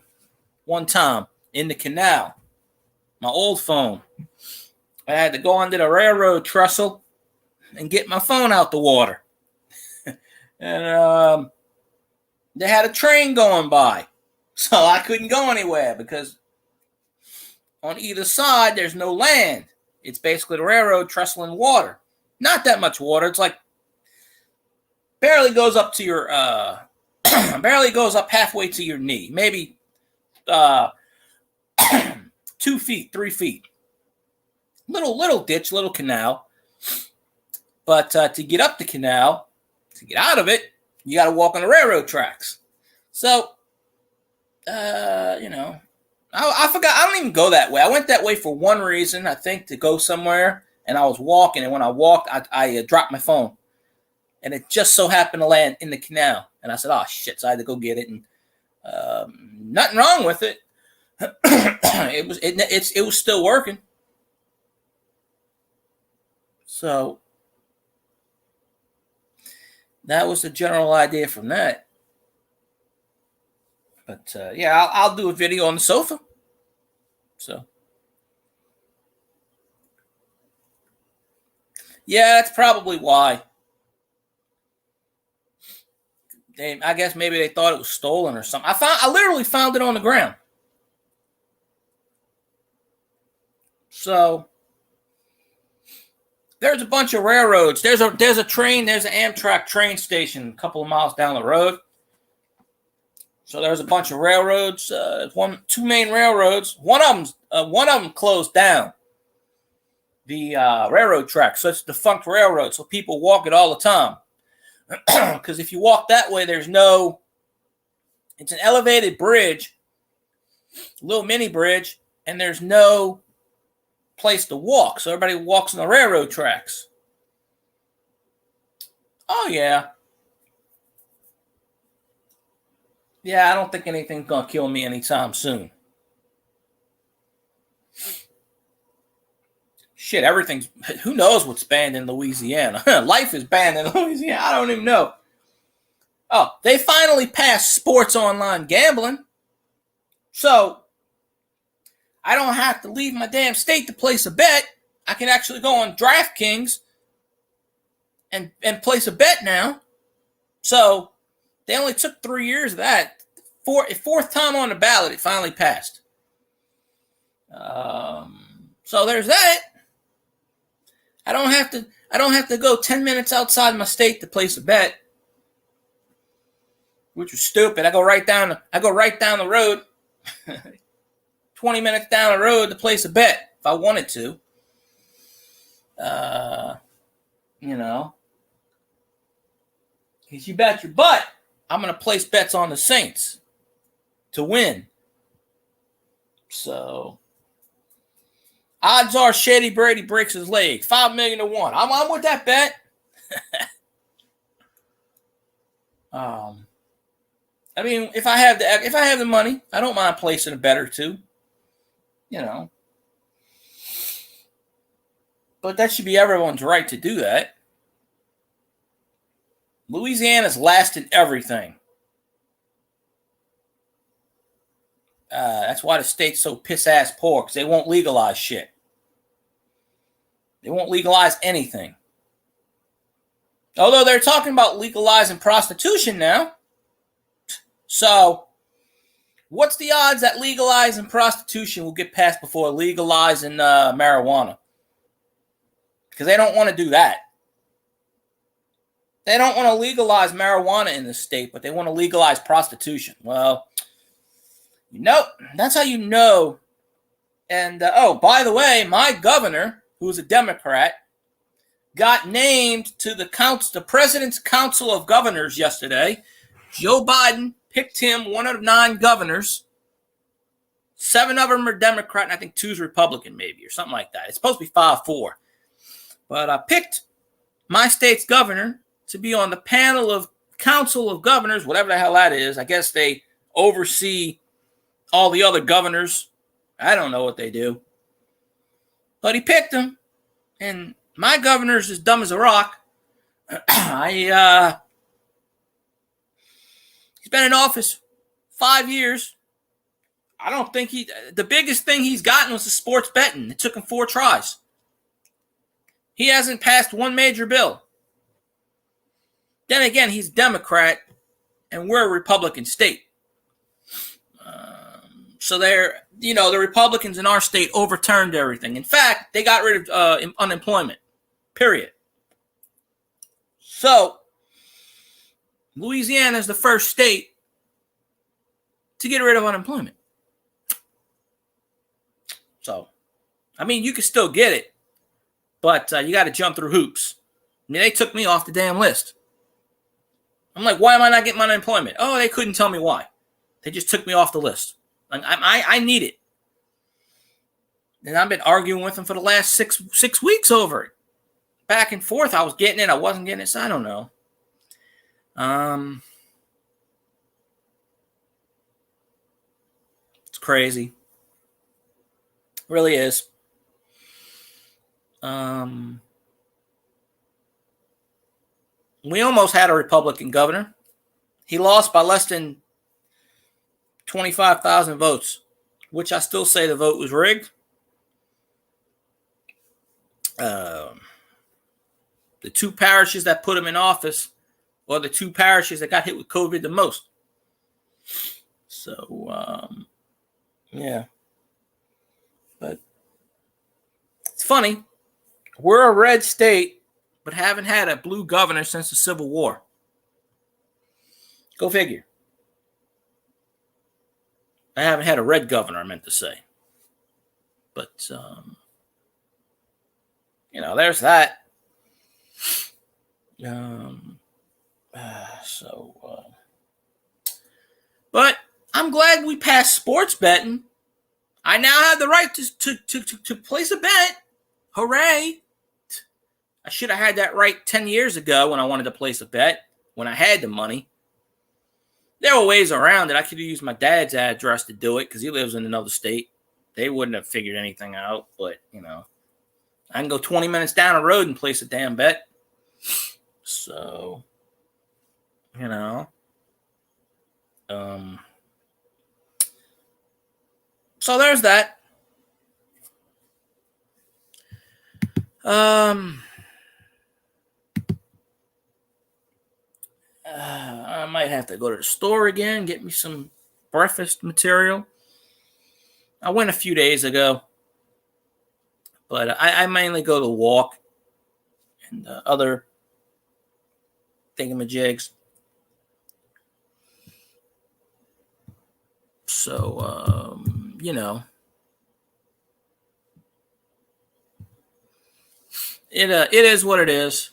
one time in the canal. My old phone. I had to go under the railroad trestle and get my phone out the water. And they had a train going by. So I couldn't go anywhere because on either side, there's no land. It's basically the railroad trestle and water. Not that much water. It's like barely goes up to your, barely goes up halfway to your knee. Maybe 2 feet, 3 feet. Little ditch, little canal. But to get up the canal, to get out of it, you got to walk on the railroad tracks. So, I forgot. I don't even go that way. I went that way for one reason, I think, to go somewhere. And I was walking, and when I walked, I dropped my phone. And it just so happened to land in the canal. And I said, "Oh, shit." So I had to go get it. And nothing wrong with it. It was still working. So that was the general idea from that. But yeah, I'll do a video on the sofa. So yeah, that's probably why. I guess maybe they thought it was stolen or something. I literally found it on the ground. So there's a bunch of railroads. There's an Amtrak train station a couple of miles down the road. So there's a bunch of railroads. Two main railroads. One of them closed down. the railroad track. So it's defunct railroad. So people walk it all the time. Because if you walk that way, it's an elevated bridge, a little mini bridge, and there's no place to walk. So everybody walks on the railroad tracks. Oh, yeah. Yeah, I don't think anything's going to kill me anytime soon. Shit, everything's... Who knows what's banned in Louisiana? Life is banned in Louisiana. I don't even know. Oh, they finally passed sports online gambling. So, I don't have to leave my damn state to place a bet. I can actually go on DraftKings and place a bet now. So, they only took 3 years of that. Fourth time on the ballot, it finally passed. So there's that. I don't have to go 10 minutes outside my state to place a bet, which was stupid. I go right down the road, 20 minutes down the road to place a bet if I wanted to. Because you bet your butt I'm going to place bets on the Saints to win. So, odds are Shady Brady breaks his leg. 5 million to 1. I'm with that bet. I mean, if I have the money, I don't mind placing a bet or two. But that should be everyone's right to do that. Louisiana's last in everything. That's why the state's so piss-ass poor, because they won't legalize shit. They won't legalize anything. Although they're talking about legalizing prostitution now. So, what's the odds that legalizing prostitution will get passed before legalizing marijuana? Because they don't want to do that. They don't want to legalize marijuana in the state, but they want to legalize prostitution. Well, that's how you know. And, by the way, my governor, who's a Democrat, got named to the President's Council of Governors yesterday. Joe Biden picked him one of 9 governors. 7 of them are Democrat, and I think 2's Republican, maybe, or something like that. It's supposed to be 5-4. But I picked my state's governor to be on the panel of Council of Governors, whatever the hell that is. I guess they oversee all the other governors. I don't know what they do. But he picked him, and my governor's as dumb as a rock. He's been in office 5 years. I don't think the biggest thing he's gotten was the sports betting. It took him 4 tries. He hasn't passed one major bill. Then again, he's a Democrat, and we're a Republican state. So the Republicans in our state overturned everything. In fact, they got rid of unemployment, period. So, Louisiana is the first state to get rid of unemployment. So, I mean, you can still get it, but you got to jump through hoops. I mean, they took me off the damn list. I'm like, why am I not getting my unemployment? Oh, they couldn't tell me why. They just took me off the list. Like, I need it. And I've been arguing with them for the last six weeks over it. Back and forth. I was getting it. I wasn't getting it. So I don't know. It's crazy. It really is. We almost had a Republican governor. He lost by less than 25,000 votes, which I still say the vote was rigged. The 2 parishes that put him in office are the 2 parishes that got hit with COVID the most. So, yeah. But it's funny. We're a red state, but haven't had a blue governor since the Civil War. Go figure. I haven't had a red governor, I meant to say. But, there's that. But I'm glad we passed sports betting. I now have the right to place a bet. Hooray! I should have had that right 10 years ago when I wanted to place a bet, when I had the money. There were ways around it. I could have used my dad's address to do it because he lives in another state. They wouldn't have figured anything out, but, I can go 20 minutes down the road and place a damn bet. So, so there's that. I might have to go to the store again, get me some breakfast material. I went a few days ago, but I mainly go to walk and other thingamajigs. So, it is what it is.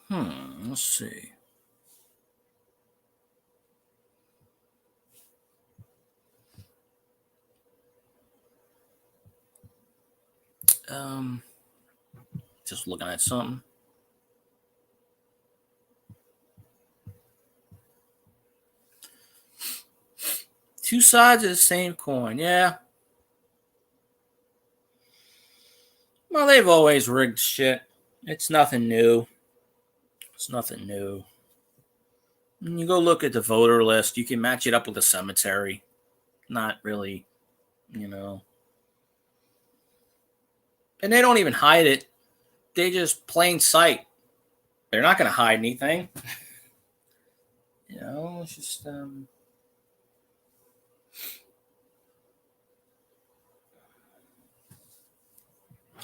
Let's see. Just looking at something. Two sides of the same coin, yeah. Well, they've always rigged shit. It's nothing new. When you go look at the voter list, you can match it up with the cemetery. Not really, And they don't even hide it. They just plain sight. They're not going to hide anything. It's just...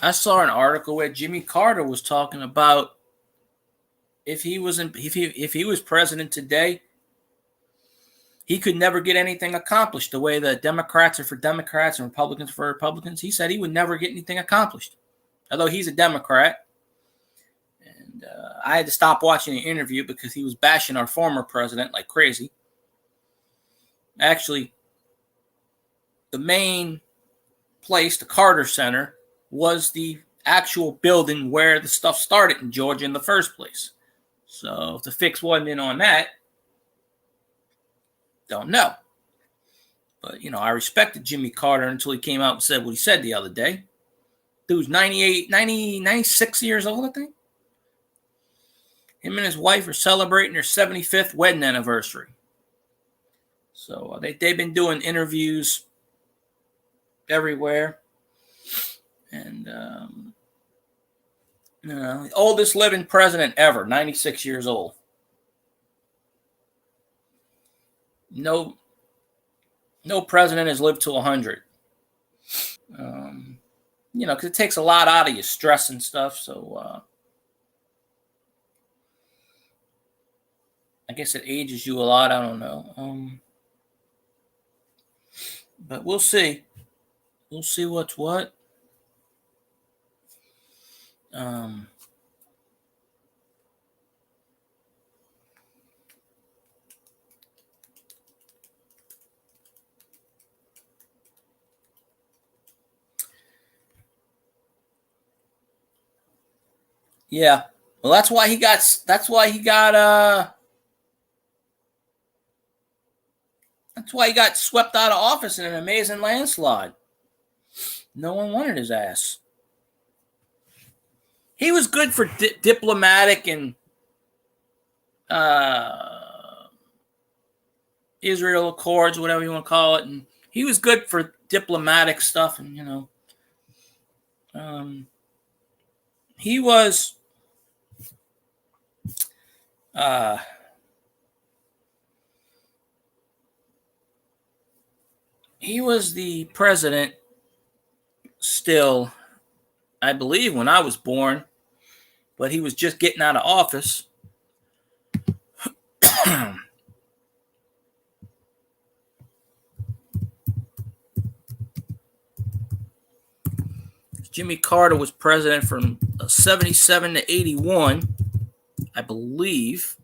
I saw an article where Jimmy Carter was talking about if he was president today, he could never get anything accomplished the way the Democrats are for Democrats and Republicans for Republicans. He said he would never get anything accomplished, although he's a Democrat. And I had to stop watching the interview because he was bashing our former president like crazy. Actually, the main place, the Carter Center, was the actual building where the stuff started in Georgia in the first place. So if the fix wasn't in on that, don't know. But, I respected Jimmy Carter until he came out and said what he said the other day. Dude's 96 years old, I think. Him and his wife are celebrating their 75th wedding anniversary. So they've been doing interviews everywhere. And, the oldest living president ever, 96 years old. No president has lived to 100. Because it takes a lot out of you, stress and stuff. So, I guess it ages you a lot. I don't know. But we'll see. We'll see what's what. Yeah. Well, that's why he got swept out of office in an amazing landslide. No one wanted his ass. He was good for diplomatic and Israel Accords, whatever you want to call it, and he was good for diplomatic stuff, and he was the president still, I believe, when I was born, but he was just getting out of office. Jimmy Carter was president from 77 to 81, I believe.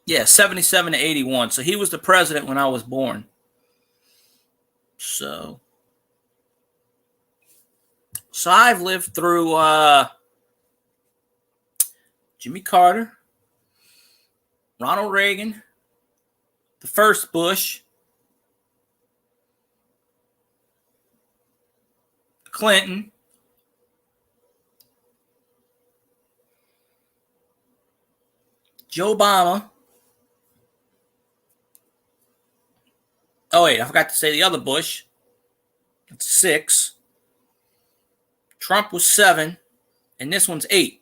Yeah, 77 to 81. So he was the president when I was born. So I've lived through Jimmy Carter, Ronald Reagan, the first Bush, Clinton, Joe Obama. Oh, wait, I forgot to say the other Bush. That's 6. Trump was 7, and this one's 8.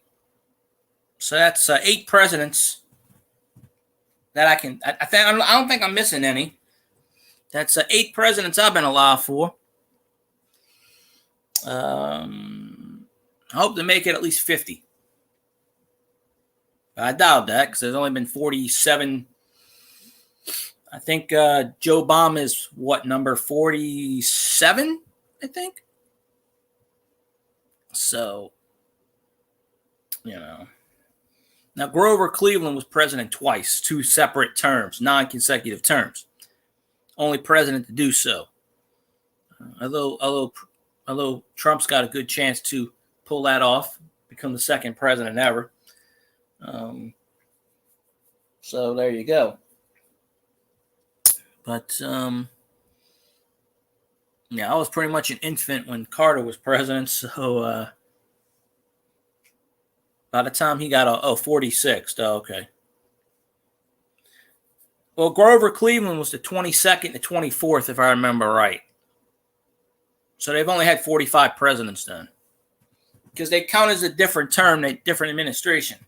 So that's 8 presidents that I don't think I'm missing any. That's 8 presidents I've been alive for. I hope to make it at least 50. But I doubt that because there's only been 47. I think Joe Obama is number 47, I think. So, Now, Grover Cleveland was president twice, 2 separate terms, non-consecutive terms. Only president to do so. Although Trump's got a good chance to pull that off, become the second president ever. So there you go. But I was pretty much an infant when Carter was president. So by the time he got 46, okay. Well, Grover Cleveland was the 22nd to 24th, if I remember right. So they've only had 45 presidents then. Because they count as a different term, a different administration.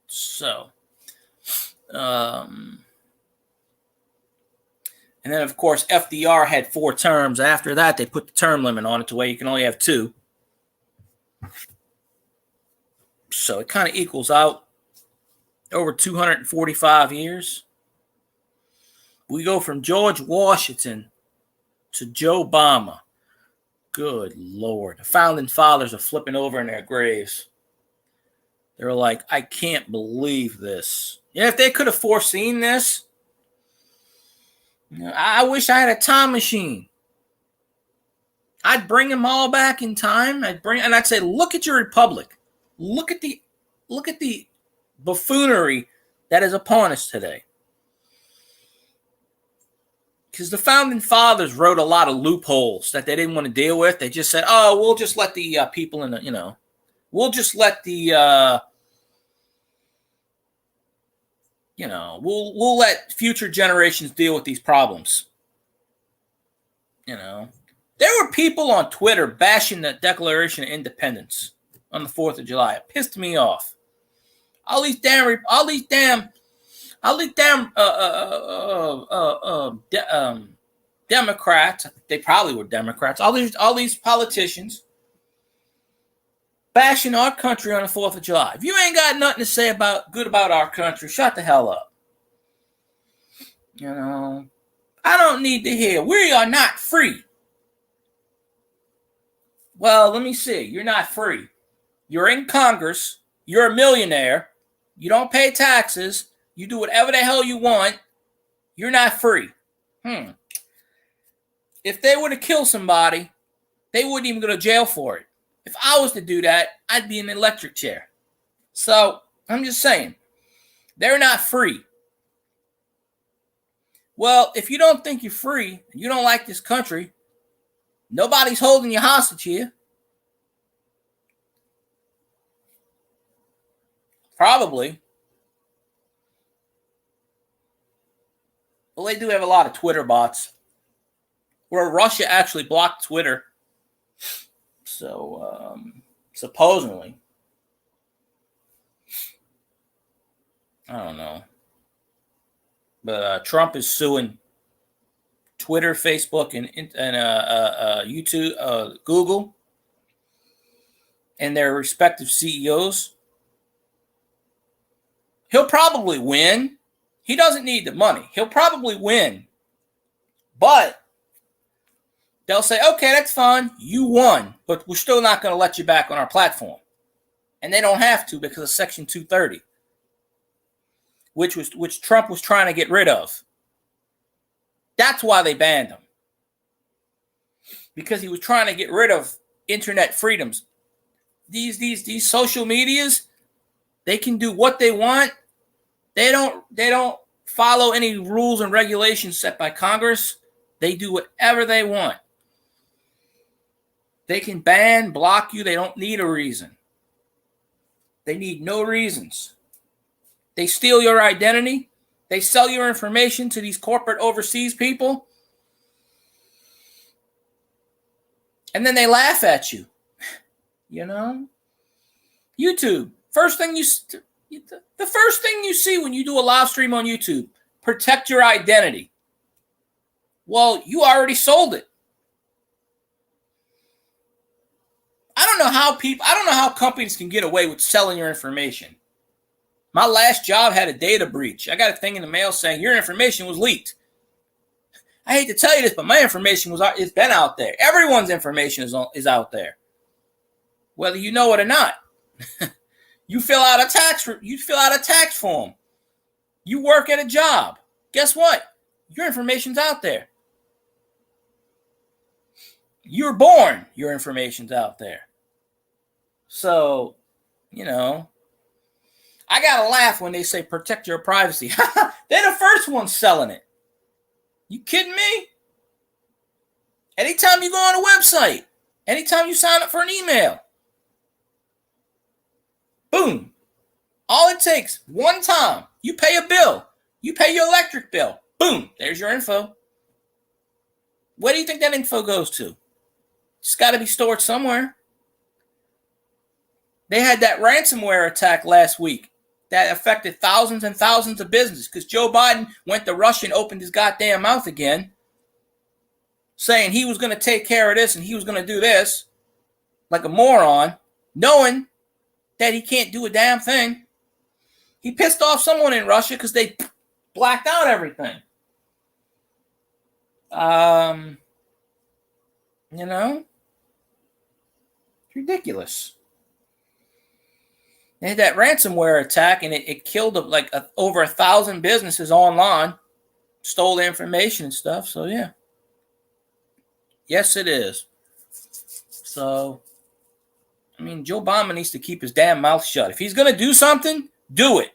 So, and then, of course, FDR had 4 terms. After that, they put the term limit on it to where you can only have 2. So it kind of equals out over 245 years. We go from George Washington to Joe Obama. Good Lord. The founding fathers are flipping over in their graves. They're like, I can't believe this. Yeah, if they could have foreseen this, I wish I had a time machine. I'd bring them all back in time. I'd say, look at your republic. Look at the buffoonery that is upon us today. Because the founding fathers wrote a lot of loopholes that they didn't want to deal with. They just said, "Oh, we'll just let the people in the, we'll just let the, we'll let future generations deal with these problems." There were people on Twitter bashing the Declaration of Independence on the 4th of July. It pissed me off. All these damn Democrats. They probably were Democrats. All these politicians bashing our country on the 4th of July. If you ain't got nothing to say good about our country, shut the hell up. I don't need to hear we are not free. Well, let me see. You're not free. You're in Congress. You're a millionaire. You don't pay taxes. You do whatever the hell you want. You're not free. If they were to kill somebody, they wouldn't even go to jail for it. If I was to do that, I'd be in an electric chair. So, I'm just saying, they're not free. Well, if you don't think you're free, and you don't like this country, nobody's holding you hostage here. Probably. Well, they do have a lot of Twitter bots. Where Russia actually blocked Twitter. So, supposedly. I don't know. But Trump is suing Twitter, Facebook, and YouTube, Google. and their respective CEOs, he'll probably win. He doesn't need the money. He'll probably win. But they'll say, okay, that's fine. You won, but we're still not going to let you back on our platform. And they don't have to because of Section 230, which Trump was trying to get rid of. That's why they banned him. Because he was trying to get rid of internet freedoms. These social medias, they can do what they want. They don't follow any rules and regulations set by Congress. They do whatever they want. They can ban, block you. They don't need a reason. They need no reasons. They steal your identity. They sell your information to these corporate overseas people. And then they laugh at you. You know? YouTube. The first thing you see when you do a live stream on YouTube, protect your identity. Well, you already sold it. I don't know how companies can get away with selling your information. My last job had a data breach. I got a thing in the mail saying your information was leaked. I hate to tell you this, but my information it's been out there. Everyone's information is out there, whether you know it or not. You fill out a tax form. You work at a job. Guess what? Your information's out there. You're born. Your information's out there. So, you know, I gotta laugh when they say protect your privacy. They're the first ones selling it. You kidding me? Anytime you go on a website, anytime you sign up for an email, boom. All it takes, one time, you pay a bill. You pay your electric bill. Boom, there's your info. Where do you think that info goes to? It's got to be stored somewhere. They had that ransomware attack last week that affected thousands and thousands of businesses because Joe Biden went to Russia and opened his goddamn mouth again, saying he was going to take care of this and he was going to do this like a moron, knowing that he can't do a damn thing. He pissed off someone in Russia because they blacked out everything. You know, it's ridiculous. They had that ransomware attack, and it killed over 1,000 businesses online, stole the information and stuff. So yeah, yes, it is. So, I mean, Joe Biden needs to keep his damn mouth shut. If he's gonna do something, do it.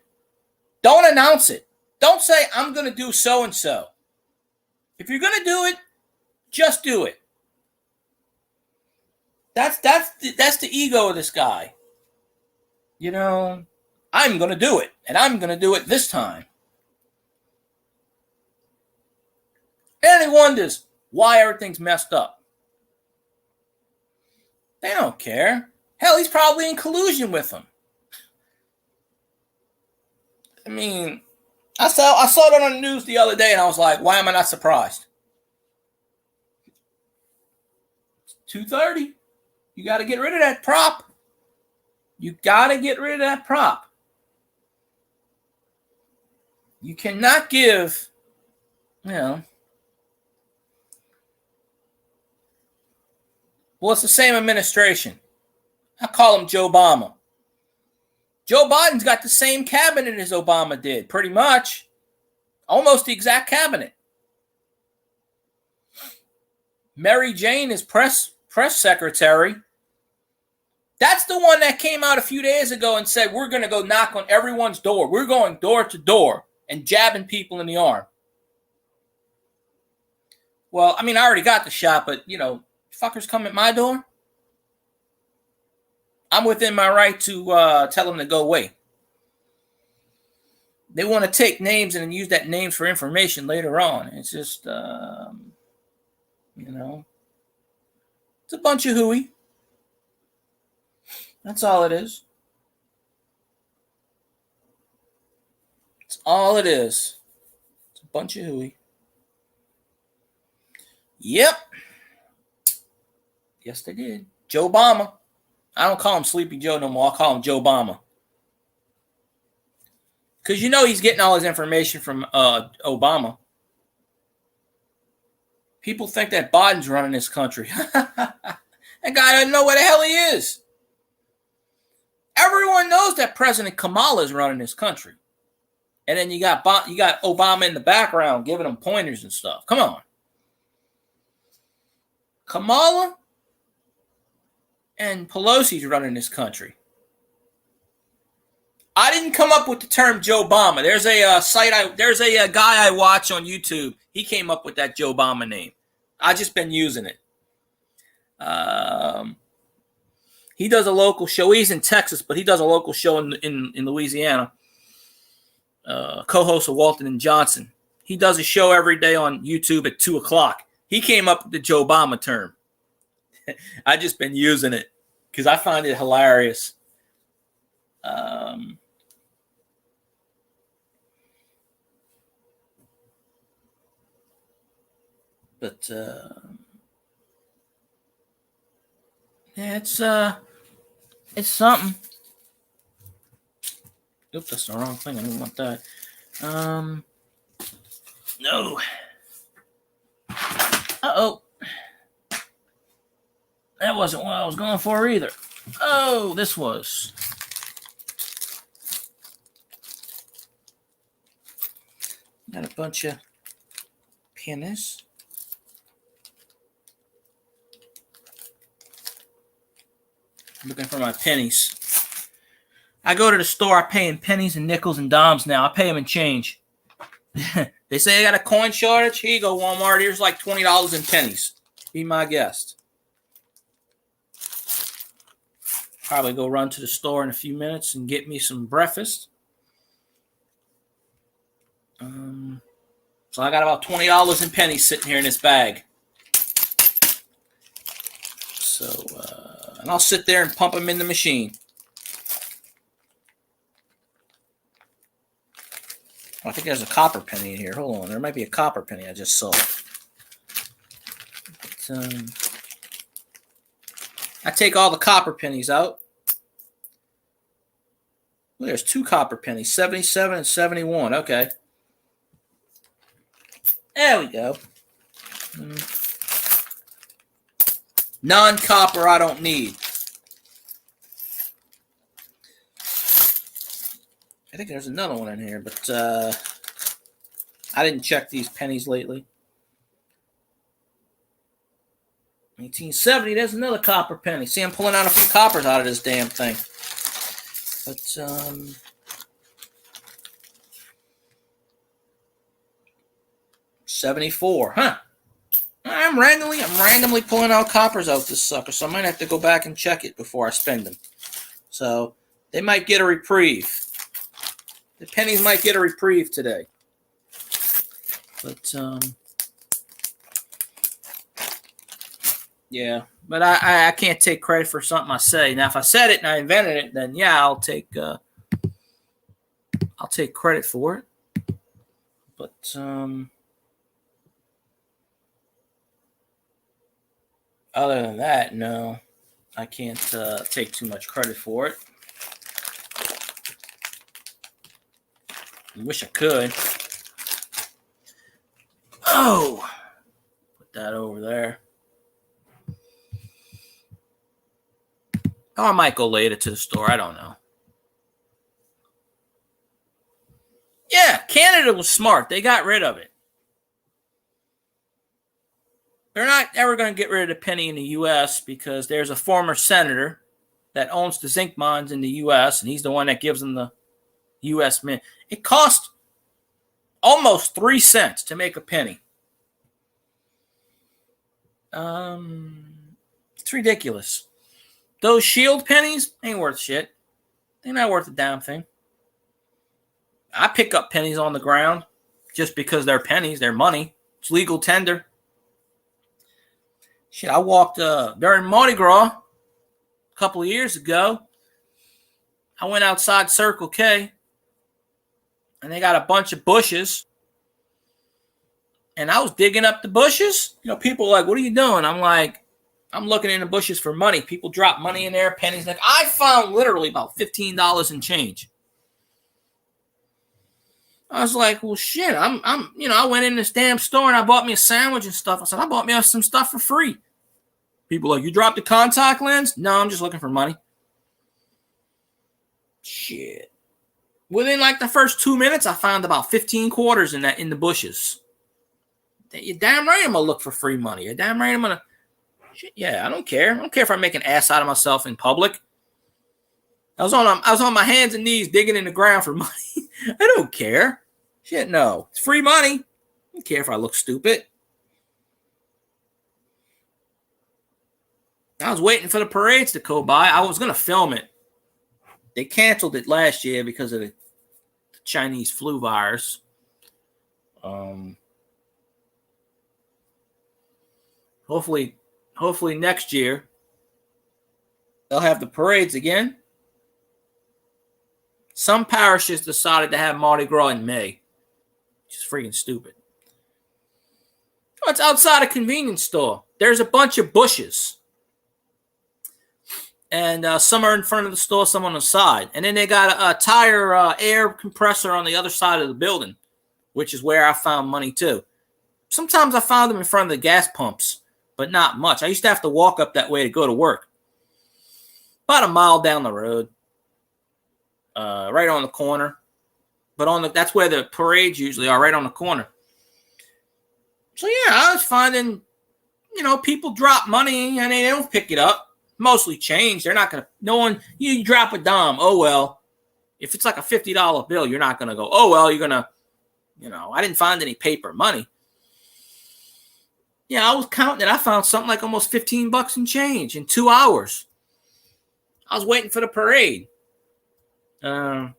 Don't announce it. Don't say I'm gonna do so and so. If you're gonna do it, just do it. That's the ego of this guy. You know, I'm going to do it, and I'm going to do it this time. And he wonders why everything's messed up. They don't care. Hell, he's probably in collusion with them. I mean, I saw it on the news the other day, and I was like, why am I not surprised? It's 2:30. You got to get rid of that prop. You got to get rid of that prop. You cannot give, well, it's the same administration. I call him Joe Obama. Joe Biden's got the same cabinet as Obama did, pretty much. Almost the exact cabinet. Mary Jane is press secretary. That's the one that came out a few days ago and said, we're going to go knock on everyone's door. We're going door to door and jabbing people in the arm. Well, I mean, I already got the shot, but, you know, fuckers come at my door. I'm within my right to tell them to go away. They want to take names and use that names for information later on. It's just, you know, it's a bunch of hooey. That's all it is. It's all it is. It's a bunch of hooey. Yep. Yes, they did. Joe Obama. I don't call him Sleepy Joe no more. I call him Joe Obama. Because you know he's getting all his information from Obama. People think that Biden's running this country. That guy doesn't know where the hell he is. Everyone knows that President Kamala is running this country. And then you got Obama in the background giving him pointers and stuff. Come on. Kamala and Pelosi's running this country. I didn't come up with the term Joe Obama. There's a guy I watch on YouTube. He came up with that Joe Obama name. I just been using it. He does a local show. He's in Texas, but he does a local show in Louisiana. Co-host of Walton and Johnson. He does a show every day on YouTube at 2:00. He came up with the Joe Obama term. I just been using it because I find it hilarious. But yeah, it's something. Oops, that's the wrong thing. I didn't want that. No. Uh-oh. That wasn't what I was going for either. Oh, this was. Got a bunch of pennies. I'm looking for my pennies. I go to the store. I pay in pennies and nickels and dimes now. I pay them in change. They say I got a coin shortage. Here you go, Walmart. Here's like $20 in pennies. Be my guest. Probably go run to the store in a few minutes and get me some breakfast. So I got about $20 in pennies sitting here in this bag. So, and I'll sit there and pump them in the machine. I think there's a copper penny in here. Hold on. There might be a copper penny I just saw. But, I take all the copper pennies out. Well, there's 2 copper pennies, 77 and 71. Okay. There we go. Non-copper I don't need. I think there's another one in here, but I didn't check these pennies lately. 1870, there's another copper penny. See, I'm pulling out a few coppers out of this damn thing. But, 74, huh? I'm randomly pulling out coppers out this sucker, so I might have to go back and check it before I spend them. So, they might get a reprieve. The pennies might get a reprieve today. But, yeah. But I can't take credit for something I say. Now, if I said it and I invented it, then yeah, I'll take credit for it. But, other than that, no. I can't take too much credit for it. I wish I could. Oh! Put that over there. Oh, I might go later to the store. I don't know. Yeah, Canada was smart. They got rid of it. They're not ever going to get rid of the penny in the U.S. because there's a former senator that owns the zinc mines in the U.S., and he's the one that gives them the U.S. mint. It cost almost 3 cents to make a penny. It's ridiculous. Those shield pennies ain't worth shit. They're not worth a damn thing. I pick up pennies on the ground just because they're pennies. They're money. It's legal tender. Shit, I walked during Mardi Gras a couple of years ago. I went outside Circle K, and they got a bunch of bushes. And I was digging up the bushes. You know, people are like, what are you doing? I'm like, I'm looking in the bushes for money. People drop money in there, pennies. Like, I found literally about $15 in change. I was like, well, shit, I went in this damn store and I bought me a sandwich and stuff. I said, I bought me some stuff for free. People like, you dropped the contact lens? No, I'm just looking for money. Shit. Within like the first 2 minutes, I found about 15 quarters in the bushes. You're damn right I'm gonna look for free money. You're damn right I'm gonna. Shit, yeah, I don't care. I don't care if I make an ass out of myself in public. I was on my hands and knees digging in the ground for money. I don't care. Shit, no. It's free money. I don't care if I look stupid. I was waiting for the parades to go by. I was gonna film it. They canceled it last year because of the Chinese flu virus. Hopefully next year they'll have the parades again. Some parishes decided to have Mardi Gras in May, which is freaking stupid. Oh, it's outside a convenience store. There's a bunch of bushes. And some are in front of the store, some on the side. And then they got a tire air compressor on the other side of the building, which is where I found money too. Sometimes I found them in front of the gas pumps, but not much. I used to have to walk up that way to go to work. About a mile down the road, right on the corner. But that's where the parades usually are, right on the corner. So yeah, I was finding, people drop money and they don't pick it up. Mostly change. They're not going to, no one, you drop a dime. Oh, well, if it's like a $50 bill, you're not going to go, oh, well, you're going to, I didn't find any paper money. Yeah, I was counting it. I found something like almost $15 in change in 2 hours. I was waiting for the parade. It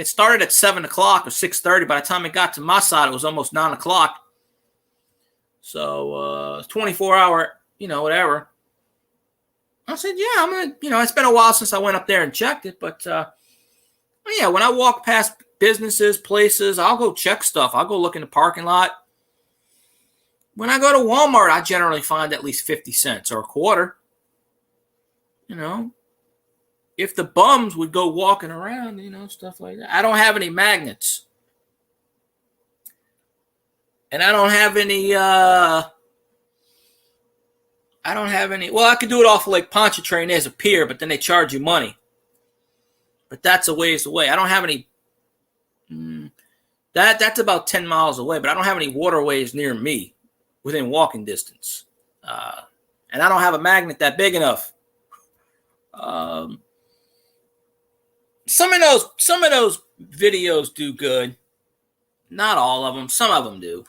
started at 7 o'clock or 6:30. By the time it got to my side, it was almost 9 o'clock. So, 24-hour, whatever. I said, yeah, I'm going to, it's been a while since I went up there and checked it. But, yeah, when I walk past businesses, places, I'll go check stuff. I'll go look in the parking lot. When I go to Walmart, I generally find at least 50 cents or a quarter. If the bums would go walking around, stuff like that. I don't have any magnets. And I don't have any, well, I could do it off of Lake Pontchartrain. There's a pier, but then they charge you money. But that's a ways away. I don't have any, that's about 10 miles away, but I don't have any waterways near me within walking distance. And I don't have a magnet that big enough. Some of those videos do good. Not all of them. Some of them do.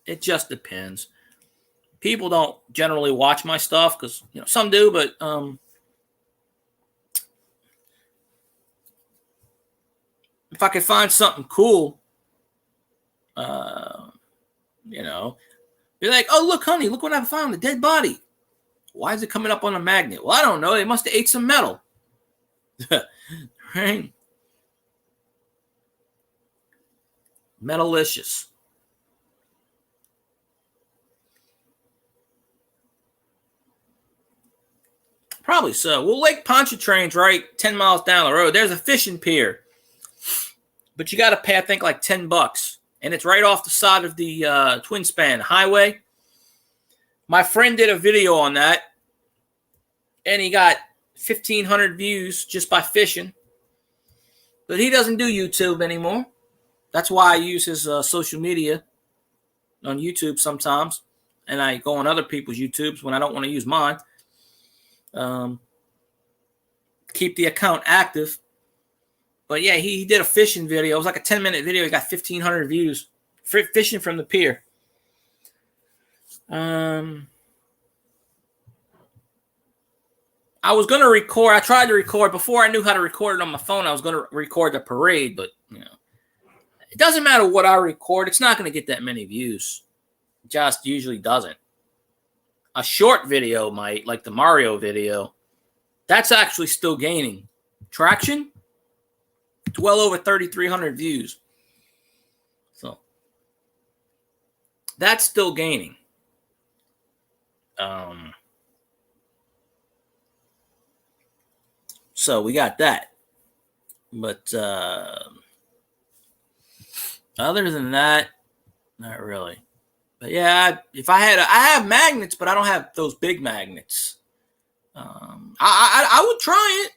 It just depends. People don't generally watch my stuff because some do, but if I could find something cool, be like, oh look, honey, look what I found, a dead body. Why is it coming up on a magnet? Well, I don't know. They must have ate some metal. Right? Metalicious. Probably so. Well, Lake Pontchartrain's right 10 miles down the road. There's a fishing pier. But you got to pay, I think, like $10. And it's right off the side of the Twin Span Highway. My friend did a video on that. And he got 1,500 views just by fishing. But he doesn't do YouTube anymore. That's why I use his social media on YouTube sometimes. And I go on other people's YouTubes when I don't want to use mine. Keep the account active. But yeah, he did a fishing video. It was like a 10-minute video. He got 1,500 views. Fishing from the pier. I was going to record. I tried to record. Before I knew how to record it on my phone, I was going to record the parade. But, it doesn't matter what I record. It's not going to get that many views. It just usually doesn't. A short video might, like the Mario video, that's actually still gaining traction. It's well over 3,300 views. So, That's still gaining. So we got that. But other than that, not really. But yeah, if I have magnets, but I don't have those big magnets. I would try it.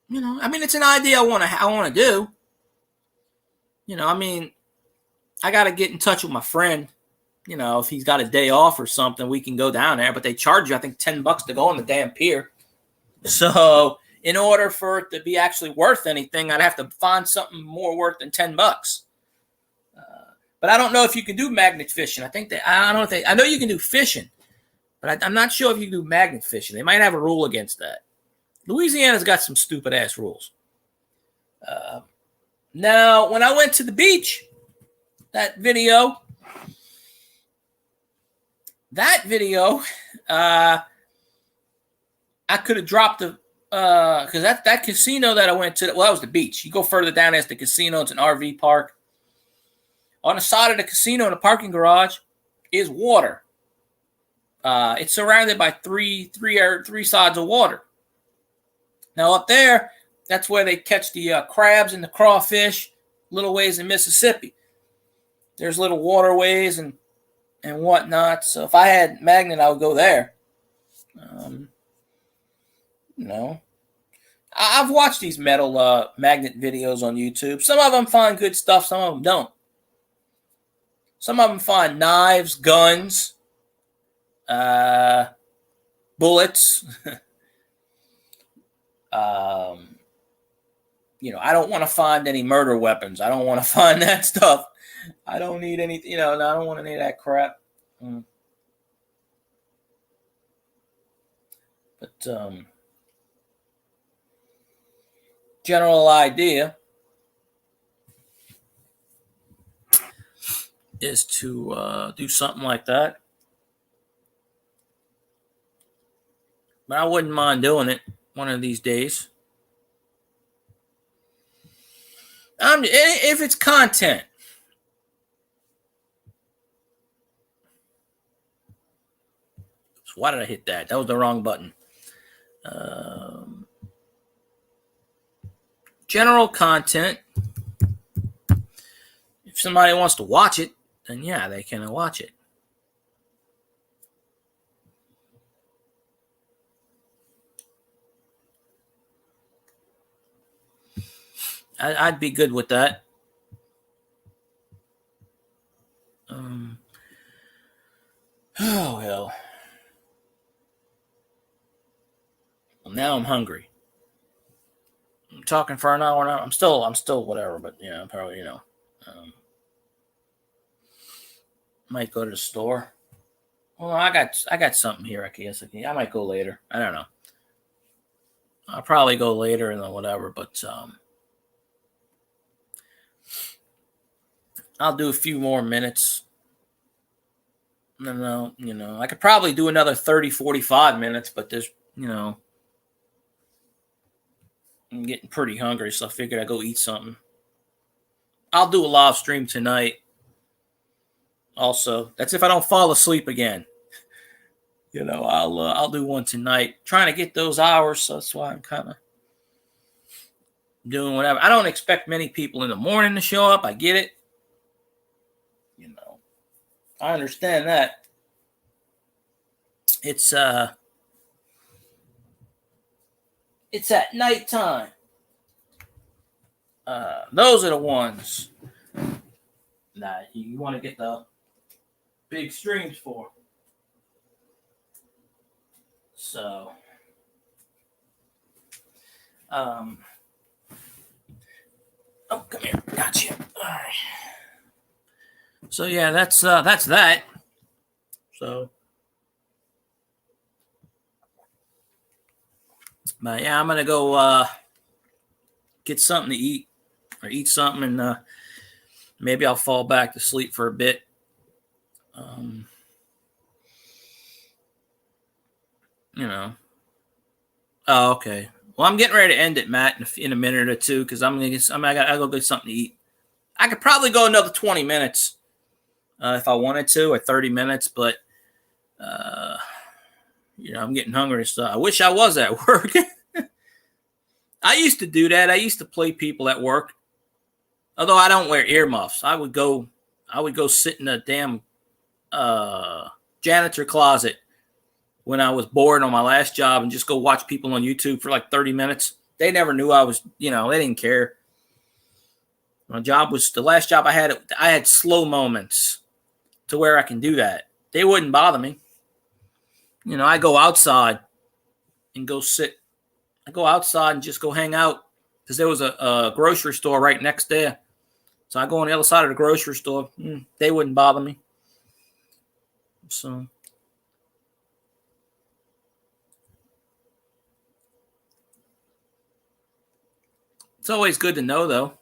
You know, I mean, it's an idea I want to do. You know, I mean, I got to get in touch with my friend. You know, if he's got a day off or something, we can go down there. But they charge you, I think, $10 to go on the damn pier. So in order for it to be actually worth anything, I'd have to find something more worth than $10. But I don't know if you can do magnet fishing. I know you can do fishing, but I'm not sure if you can do magnet fishing. They might have a rule against that. Louisiana's got some stupid ass rules. Now, when I went to the beach, that video, I could have dropped the because that casino that I went to. Well, that was the beach. You go further down as the casino. It's an RV park. On the side of the casino in the parking garage is water. It's surrounded by three sides of water. Now up there, that's where they catch the crabs and the crawfish, little ways in Mississippi. There's little waterways and whatnot. So if I had magnet, I would go there. You know, I've watched these metal magnet videos on YouTube. Some of them find good stuff. Some of them don't. Some of them find knives, guns, bullets. You know, I don't want to find any murder weapons. I don't want to find that stuff. I don't need any, I don't want any of that crap. But general idea is to do something like that. But I wouldn't mind doing it one of these days. If it's content. Why did I hit that? That was the wrong button. General content. If somebody wants to watch it, then yeah, they can watch it. I'd be good with that. Oh hell. Well, now I'm hungry. I'm talking for an hour now. I'm still whatever, but yeah, probably might go to the store. Well, I got something here. I might go later. I don't know. I'll probably go later and then whatever, but I'll do a few more minutes. No, I could probably do another 30, 45 minutes, but there's, I'm getting pretty hungry, so I figured I'd go eat something. I'll do a live stream tonight. Also, that's if I don't fall asleep again. I'll do one tonight. Trying to get those hours, so that's why I'm kind of doing whatever. I don't expect many people in the morning to show up. I get it. I understand that. It's at nighttime. Those are the ones that you want to get the big streams for. So, oh, come here. Gotcha. All right. So yeah, that's that. So, but yeah, I'm gonna go get something to eat or eat something, and maybe I'll fall back to sleep for a bit. Oh, okay. Well, I'm getting ready to end it, Matt, in a minute or two, because I gotta go get something to eat. I could probably go another 20 minutes. if I wanted to, or 30 minutes. But I'm getting hungry, so I wish I was at work. I used to do that. I used to play people at work. Although I don't wear earmuffs, I would go sit in a damn janitor closet when I was bored on my last job and just go watch people on YouTube for like 30 minutes. They never knew I was, they didn't care. My job was the last job I had. I had slow moments to where I can do that. They wouldn't bother me. I go outside and go sit. I go outside and just go hang out because there was a grocery store right next there. So I go on the other side of the grocery store. They wouldn't bother me. So it's always good to know, though.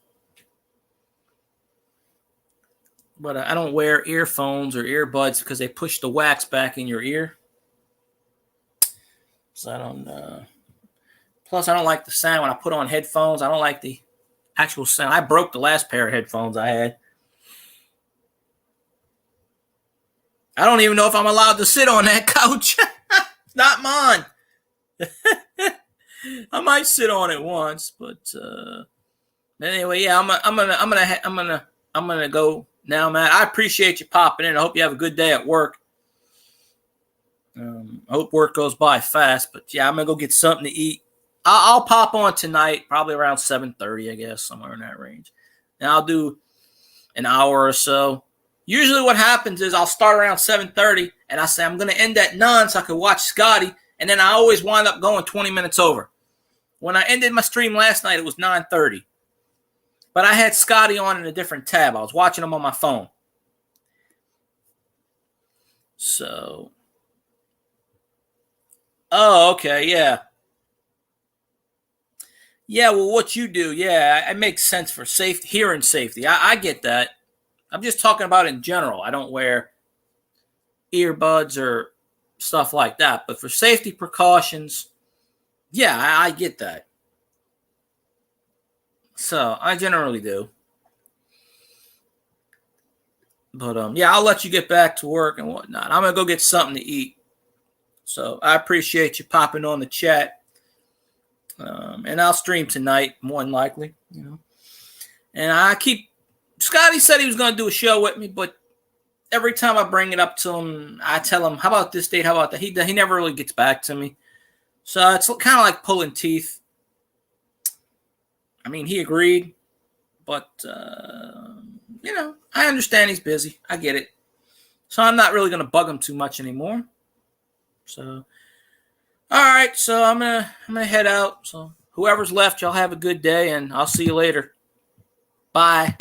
But I don't wear earphones or earbuds because they push the wax back in your ear. So I don't. Plus, I don't like the sound when I put on headphones. I don't like the actual sound. I broke the last pair of headphones I had. I don't even know if I'm allowed to sit on that couch. It's not mine. I might sit on it once, but anyway, yeah, I'm gonna go now, Matt. I appreciate you popping in. I hope you have a good day at work. I hope work goes by fast, but yeah, I'm gonna go get something to eat. I'll pop on tonight, probably around 7:30, I guess, somewhere in that range, and I'll do an hour or so. Usually, what happens is I'll start around 7:30, and I say I'm gonna end at 9 so I can watch Scotty, and then I always wind up going 20 minutes over. When I ended my stream last night, it was 9:30. But I had Scotty on in a different tab. I was watching him on my phone. So. Oh, okay, yeah. Yeah, well, what you do, yeah, it makes sense for hearing safety. I get that. I'm just talking about in general. I don't wear earbuds or stuff like that. But for safety precautions, yeah, I get that. So I generally do. But yeah, I'll let you get back to work and whatnot. I'm gonna go get something to eat. So I appreciate you popping on the chat. And I'll stream tonight, more than likely, And Scotty said he was gonna do a show with me, but every time I bring it up to him, I tell him, how about this date? How about that? He never really gets back to me. So it's kind of like pulling teeth. I mean, he agreed, but, I understand he's busy. I get it. So I'm not really going to bug him too much anymore. So, all right. So I'm gonna head out. So whoever's left, y'all have a good day, and I'll see you later. Bye.